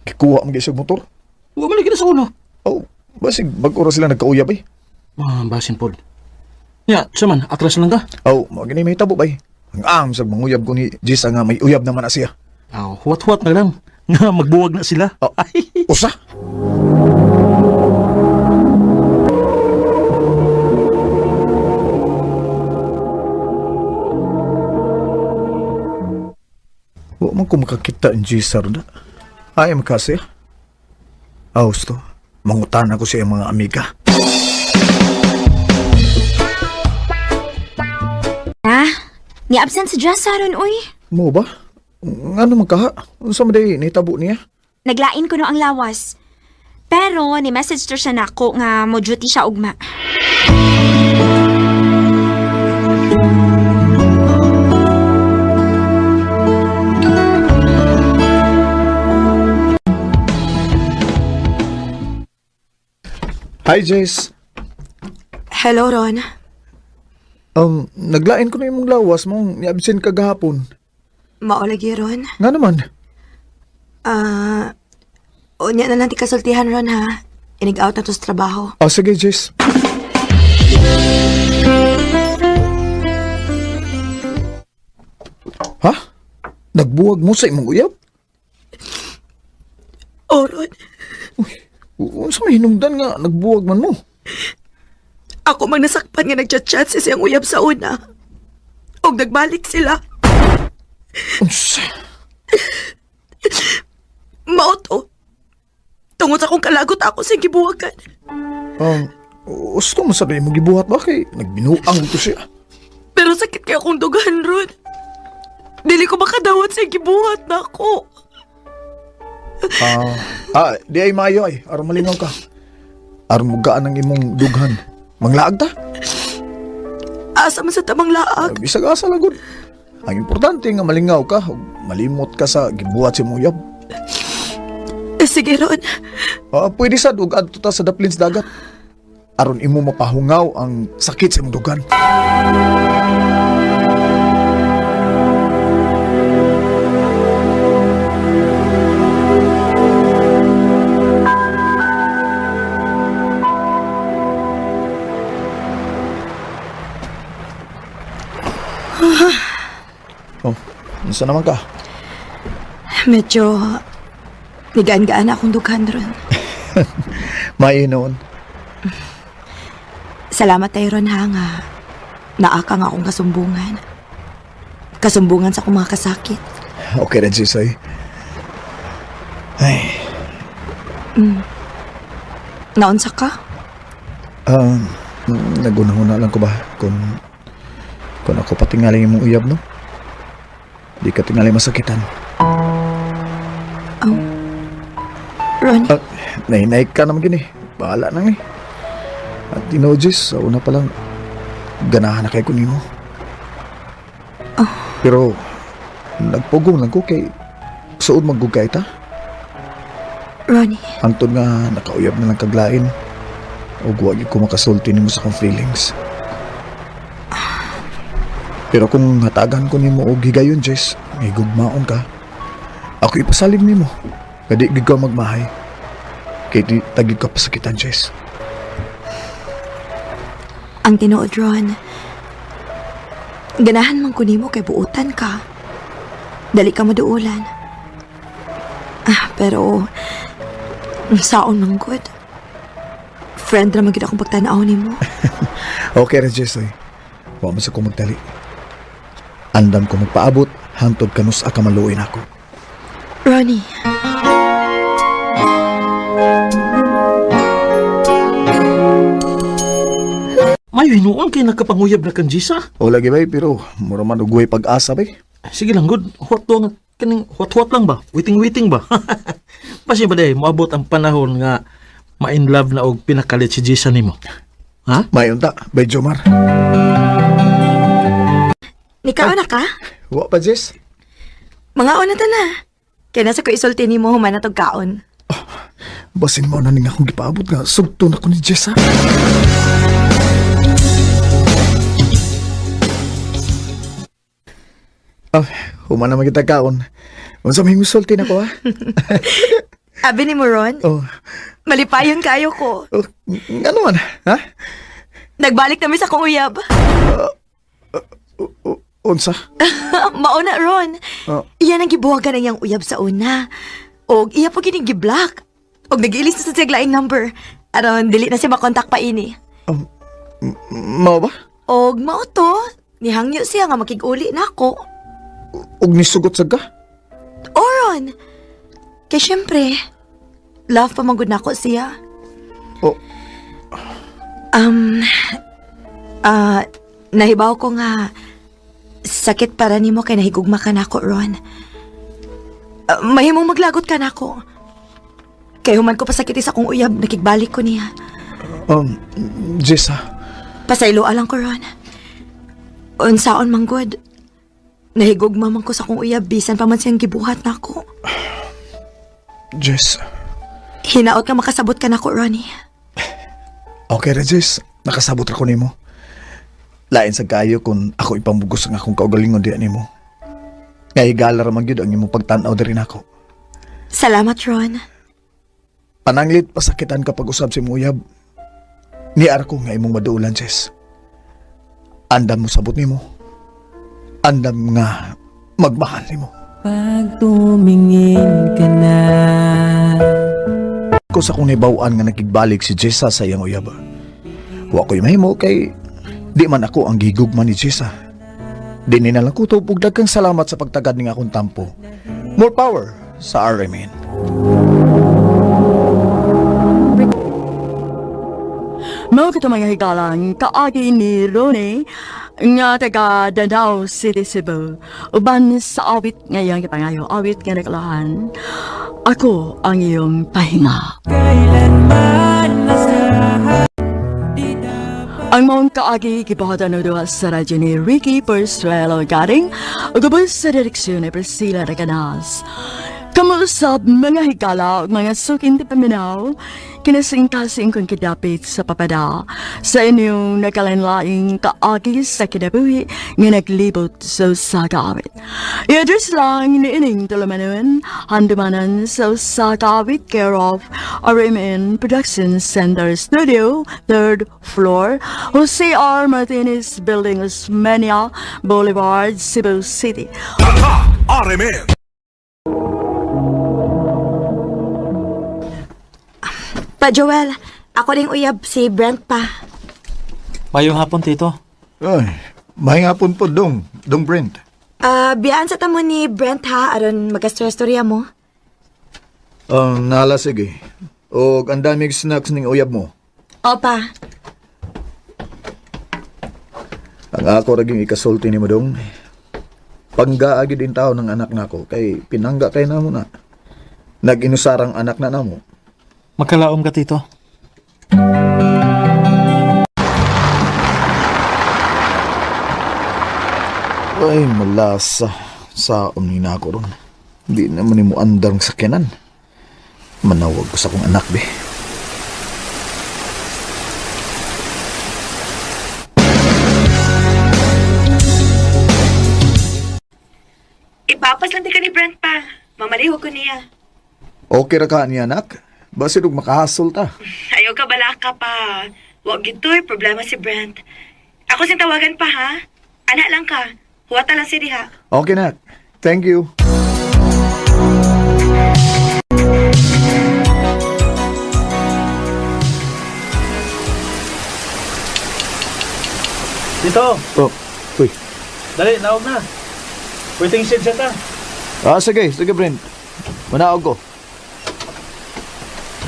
Kikuha ang gisag motor. Huwag malagi na sa una. Oh, basig bag-ora sila nagkauyab, bay. Basin pod. Ya, saman, atras lang ka. Oh, magani may tabo, bay. Ang sa manguyab ko ni Jessa nga may uyab naman na siya. Huwat-huwat na lang. Nga magbuwag na sila. Usa? Huwag man ko makakita ang Jessa na. Ay, makasya. Gusto. Mangutan ako sa mga amiga. Ni absent si Jessa ron, uy. Mo ba? Nga naman ka ha? Unsa man day nitabo niya? Naglain ko no ang lawas. Pero ni message to siya nako nga mo duty siya ugma. Hi, Jess. Hello, Ron. Naglain ko na yung lawas mong ni-absent ka gahapon. Maolagi, Ron. Nga naman? Unya na lang ti kasultihan, Ron, ha? Inig-out na to sa trabaho. Sige, Jess. Ha? Nagbuwag mo sa imong uyab? Ron, Unsa may hinungdan nga nagbuwag man mo? ako mang nasakpan nga nagchat-chat sa siyang uyab sa una. O nagbalik sila. Unsa? Mao to. Tungod sa akong kalagot ako sa gibuwagan. Gusto mo sabihin mo gibuhat ba kay nagbinuang to siya? Pero sakit kaya akong dugan, Ron. Dili ko makadawat sa gibuhat na ako. Di ay maayo ay. Aron malingaw ka. Aron mugaan ang imong dughan. Manglaag ta? Asa man sa tamang laag. Bisag asa lang gud. Ang importante nga malingaw ka. ug malimot ka sa gibuhat si Muyab. Sige, Ron. Pwede sad ug adto ta sa daplin sa dagat. Aron imo mapahungaw ang sakit sa imong dugan. Nasa naman ka? Medyo nigaan-gaan akong dughan, Ron. May noon. Salamat tayo, Ron, ha, nga naaka nga akong kasumbungan. Kasumbungan sa akong mga kasakit. Okay rin, Jisay. Ay. Naunsa ka? Nagunahuna lang ko ba kung ako patingaling imong uyab, no? Di ka tingali masakitan. Ron? Nahinay ka naman gini. Bahala nang eh. At Jis, sa una pa lang, ganahan na kayo ko nimo. Pero, nagpugong lang ko kay suod maggugay ta. Ronnie. Antod nga nakauyab na lang kaglain. O guwag ko makasulti nimo sa kong feelings. Pero kung hatagan ko nimo og higayon, Jess, may gugmaon ka. Ako ipasalig nimo. Kadi gid ka magmahay. Kay di tagid ka pasakitan, Jess. Ang tinuod, Ron, ganahan man ko nimo kay buutan ka. Dali ka maduulan. Pero saon man good. Friend ra magid akong pagtanaw nimo. Okay ra, Jess, oy. Wa man sa ko magdali. Andam ko magpaabot, hantod kanus ka maluoy nako. Ronnie. May hinuon kay nakapanguyab na kan Jisa. O lagi bay, pero mura man ugway pag-asa bay. Sige lang, good. Hot lang ba? Waiting ba? Pasi ba day, moabot ang panahon nga ma-in love na og pinakalit si Jisa nimo. Ha? Mayon ta, bay Jomar. Nikaw na ka? Wa pa, Jess. Mga ona ta na. Kaya nasa ko isulti ni mo human na tog kaon. Basin mo na ning akong gipaabot nga sugto na ko ni Jess, ha? Human na magita kaon. Unsa may musulti na ko, ha? Abi ni mo, Ron? Malipayon kayo ko. Ano man, ha? Nagbalik kami sa kong uyab. Unsa? Mauna, Ron. Iyan ang gibuhagan ang iyang uyab sa una. Og iya po gining giblock. Og nag-ilis na sa siya laing number. Aron, dili na siya makontak pa ini. Mao ba? Og mao to. Nihangyo siya nga makig-uli na ako. Og nisugot sa ka? Ron. Kaya syempre, love pa magod na ako siya. Nahibaw ko nga sakit para nimo kay nahigugma ka nako, Ron. Mahimong maglagot ka nako. Kay human ko pasakit sa akong uyab, nakigbalik ko niya. Jess, ha? Pasaylo alang ko, Ron. Unsaon man good. Nahigugma man ko sa akong uyab, bisan pa man siyang gibuhat nako. Jess. Hinaot ka makasabot ka nako, Ronnie. Okay ra, Jess. Nakasabot ra ko nimo. Lain sa kayo kung ako ipamugos ang akong kaugalingon diyan nimo. Nga higala ra man gyud ang imong pagtan-aw diri nako. Salamat, Ron. Pananglit pasakitan kapag usab si Muyab. Niar ko nga imong maduulan, Jess. Andam mo sabot nimo. Andam nga magmahal nimo. Pag tumingin ka na ko sa kung nibawaan nga nakigbalik si Jessa sa iyang uyab. Wa ko'y mahimo kay di man ako ang gigugma ni Jessa. Di ni nalang ko to kang salamat sa pagtagad ni akong tampo. More power sa RMN. Mga kita mga higalang kaagi ni Ronnie nga taga Danao City, Cebu. Uban sa awit ngayon kita ngayon, awit nga nakalahan. Ako ang iyong pahinga. Ang mong kaagi kipahatan doon sa radyo ni Ricky Persuelo Garing o gabos sa direksyon ni Priscilla Reganas. Kamusap mga higala o mga sukin di paminaw, kinasing-kasing kong kidapit sa papada sa inyong nakalanlaing kaagi sa kinabuhi nga naglibot sa usagawit. I-address lang ni ining tulumanon, handumanan sa usagawit care of RMN Production Center Studio, 3rd floor, Jose R. Martinez Building, Osmeña Boulevard, Cebu City. RMN! Pa Joel, ako ring uyab si Brent pa. Mayong hapon, Tito. Ay, may hapon po, Dong Brent. Biyaan sa tamo ni Brent ha, aron magastorya mo. Nala sige. O ang daming snacks ning uyab mo. Opa. Ang ako raging ikasulti ni mo, Dong. Panggaagi din tao ng anak nako kay pinangga kay namo na. Nag-inusarang anak na namo. Magkalaom ka, Tito. Ay, malasa. Sa umnina ko ron. Hindi naman mo andang sakyanan. Manawag ko sa kong anak, be. Ipapas lang di ka ni Brent pa. Mamaliho ko niya. Okay ra ka niya, anak? Basi nung makahasol ta. Ayaw ka bala ka pa. Huwag gito'y problema si Brent. Ako sing tawagan pa ha. Anak lang ka. Huwata lang si Diha. Okay, nak. Thank you. Tito! Oh, uy. Dali, naog na. Waiting shed siya ta. Sige, Brent. Manaog ko.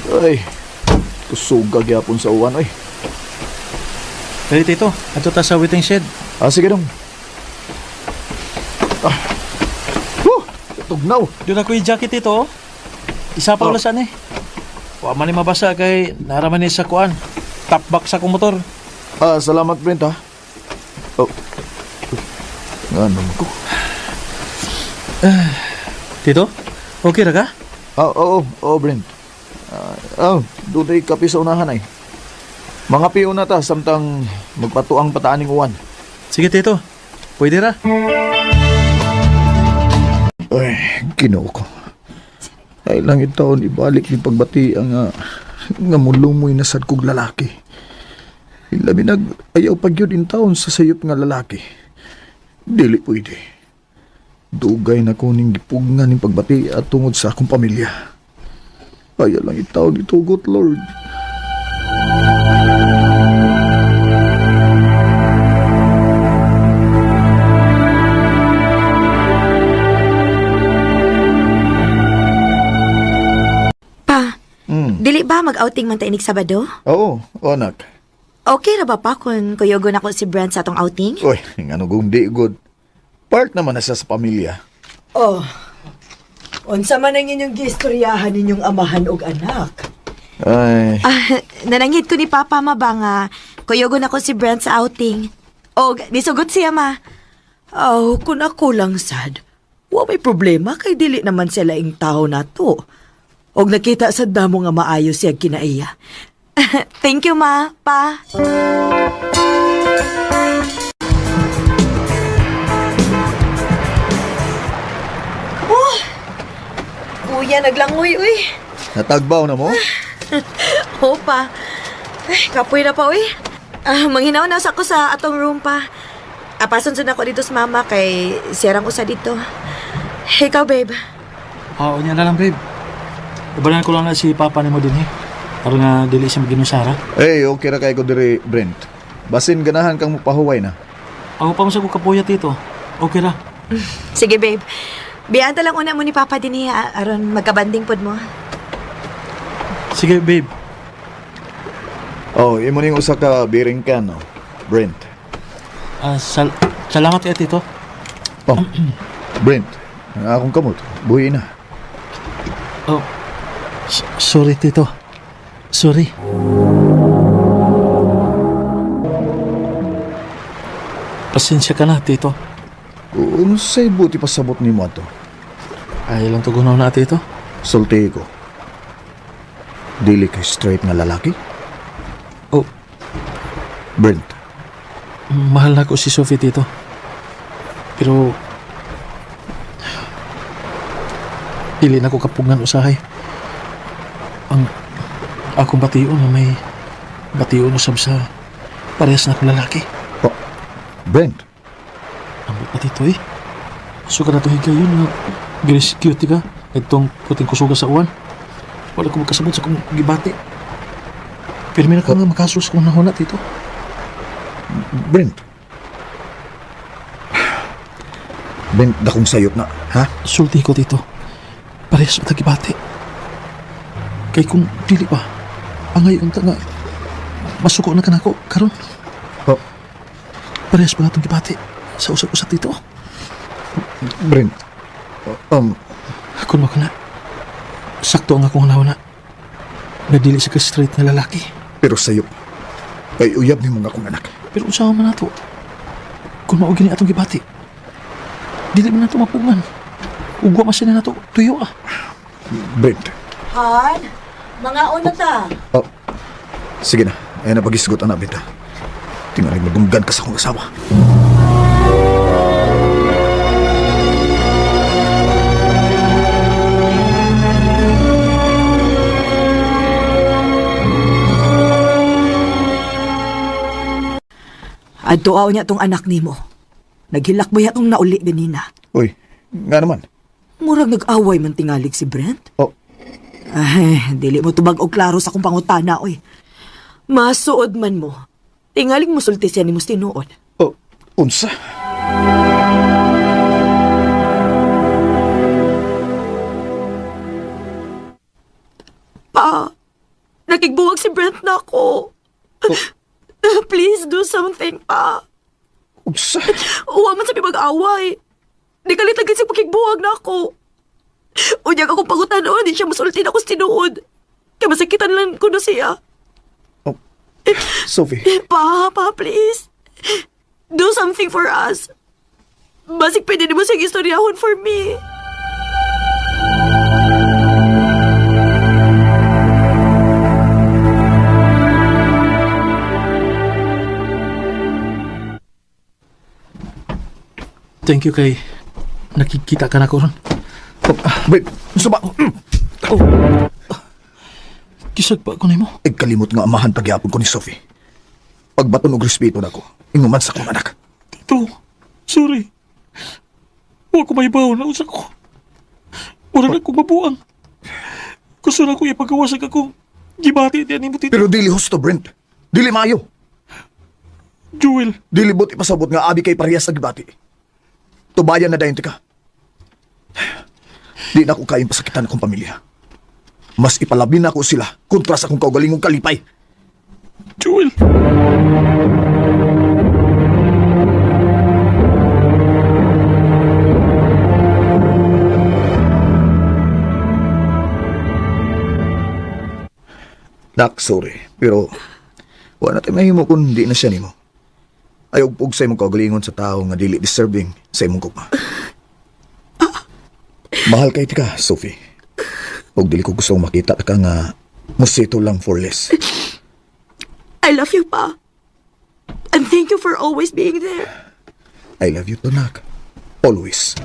Ay, kusugag yapon sa uwan, oy. Dali, Tito. Ato ta sa waiting shed. Sige dong. Tugnaw. Doon ako yung jacket, Tito. Isa pa ulasan eh. Huwag man ni mabasa kay naraman ni sa kuan. Top box sa kong motor. Salamat, Brent, ha. Ano ko? Tito, okay ra ka? Oo, Brent. Duday kapi sa unahan ay. Mga piyo na ta, samtang magpatuang pataaning uwan. Sige, Tito. Pwede ra. Ay, Ginoo ko. Ay lang itaon ibalik ni pagbati ang nga mulumoy na sad kog lalaki. Ilabi ayaw pagyud in taon sa sayop nga lalaki. Dili pwede. Dugay na ko ning gipugngan ning pagbati at tungod sa akong pamilya. Ayaw lang itaon itugot, Lord. Dili ba mag-outing man ta inig Sabado? Oo, anak. Okay ra ba pa kung kuyogon ako si Brent sa atong outing? Uy, ano kung di good. Part naman na siya sa pamilya. Oh, unsa man ang inyong gistoryahan ninyong amahan og anak? Ay. Nanangit ko ni Papa ba nga kuyogon ako si Brent sa outing. O, nisugot siya ma. Oh, kung ako lang sad, wa may problema kay dili naman sila ing tao na to. Og nakita sa damo nga maayo siya kinaiya. Thank you, ma. Pa. Oh! Kuya, naglangoy, uy. Natagbaw na mo? Pa. Ay, kapoy na pa, uy. Manghinaw na ako sa atong room pa. Pasunod ako dito sa mama kay siyarang usa dito. Ikaw, babe. Oo, niya na lang, babe. Ibalan ko lang na si Papa ni mo din para nga dili siya maginusara. Okay ra kay ko diri, Brent. Basin ganahan kang mupahuway na. Ako pa mo sa kapuyat dito. Okay ra. Sige, babe. Biyanta lang una mo ni Papa din aron magkabanding pod mo. Sige, babe. Imo ning usa ka bearing can, no? Brent. Salamat kay Tito. Brent, ang akong kamot. Buhi na. Sorry, Tito. Sorry. Pasensya ka na, Tito. Unsay buti pasabot nimo ato? Ay lang tugunaw na, Tito. Sulti ko. Dili kay straight nga lalaki? Brent. Mahal na ko si Sophie, Tito. Pero dili na ko kapungan usahay. Ang akong bation na may bation usab sa parehas na akong lalaki. Brent. Ambot na, Tito eh. So ka na ito higayon nga grescute ka itong puting kusuga sa uwan. Wala ko magkasabot sa kong gibati. Pero may na ka nga makasus kung nahuna, Tito. Brent, dakong sayop na, ha? Sulti ko, Tito. Parehas matagibati. Kay kung dili pa, ang ngayon ta nga, masuko na ka na ko, karon. Parehas pa nga itong gibati sa usap-usap, Tito. Brent, Kung mo ka na, sakto ang akong nauna. Nadili sa ka-straight na lalaki. Pero sayop, kay uyab ni mga akong anak. Pero usawa man nato. Kung maugin ni atong gibati, dili man nato mapungan. Ugwa masin na nato, tuyo ah. Brent. Han, mga una ta. Sige na, na pagisgot anak bita. Tingnan rin madunggan ka sa akong asawa. Adtuaw niya tong anak nimo. Naghilakbay atong nauli ganina. Uy, nga naman. Murag nag-away man tingalig si Brent. Ay, dili mo tubag og klaro sa kong pangutana, oy. Masuod man mo. Tingalig mo sulti siya ni mo tinuod. Unsa? Pa, nakigbuwag si Brent na ako. Please do something, pa. Unsa? Uwa man sabi mag-away. Di kalitagin si pagkigbuwag na ako. Unyag akong pangutanoon, di siya masulti na ako tinuod. Kaya masakitan lang ko na siya. Sophie. Pa, please. Do something for us. Basig pwede mo siyang istoryahon for me. Thank you kay nakikita ka na ko ron. Wait, gusto ba? Kisag pa ko na mo. Kalimot nga amahan pagyapon ko ni Sophie. Pagbaton og respeto na ko, inguman sa kong anak. Tito, sorry. Huwag ko may baon na usa ko. Wala na ko mabuang. Gusto na ko ipagkawasag akong gibati diyan ni mo, Tito. Pero dili husto, Brent. Dili maayo. Joel. Dili buti pasabot nga abi kay parehas na gibati. Tubayan na dayon ka. Di na ako kayang pasakitan akong pamilya. Mas ipalabi na ako sila kontra sa akong kaugalingong kalipay. Joel. Nak, sorry. Pero wala natin mahimo kung di na siya nimo. Ayaw pug sa imong kaugalingon sa tao nga dili deserving sa imong kugma. Mahal kay tika, Sophie. Og dili ko gusto makita ka nga musito lang for less. I love you, Pa. And thank you for always being there. I love you too, Nak. Always.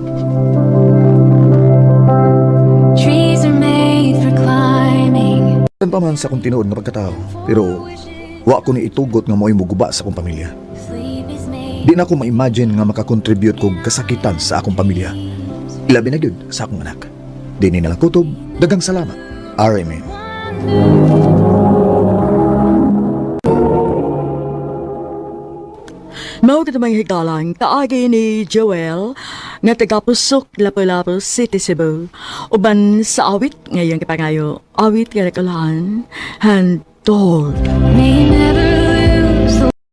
Trees are made for climbing. Tan pa man sa kong tinuod nga pagkatao, pero wa ko ni itugot nga mo'y muguba sa akong pamilya. Di na ako ma-imagine nga makakontribute kog kasakitan sa akong pamilya. Ilabi na gyud sa akong anak. Di ni nalang kutob, dagang salamat. RMN. Mao kita may hikalang kaagi ni Joel nga taga-Pusok, Lapu-Lapu City, Cebu. Uban sa awit ngayong kipangayo, awit nga nakalahan, handol. May never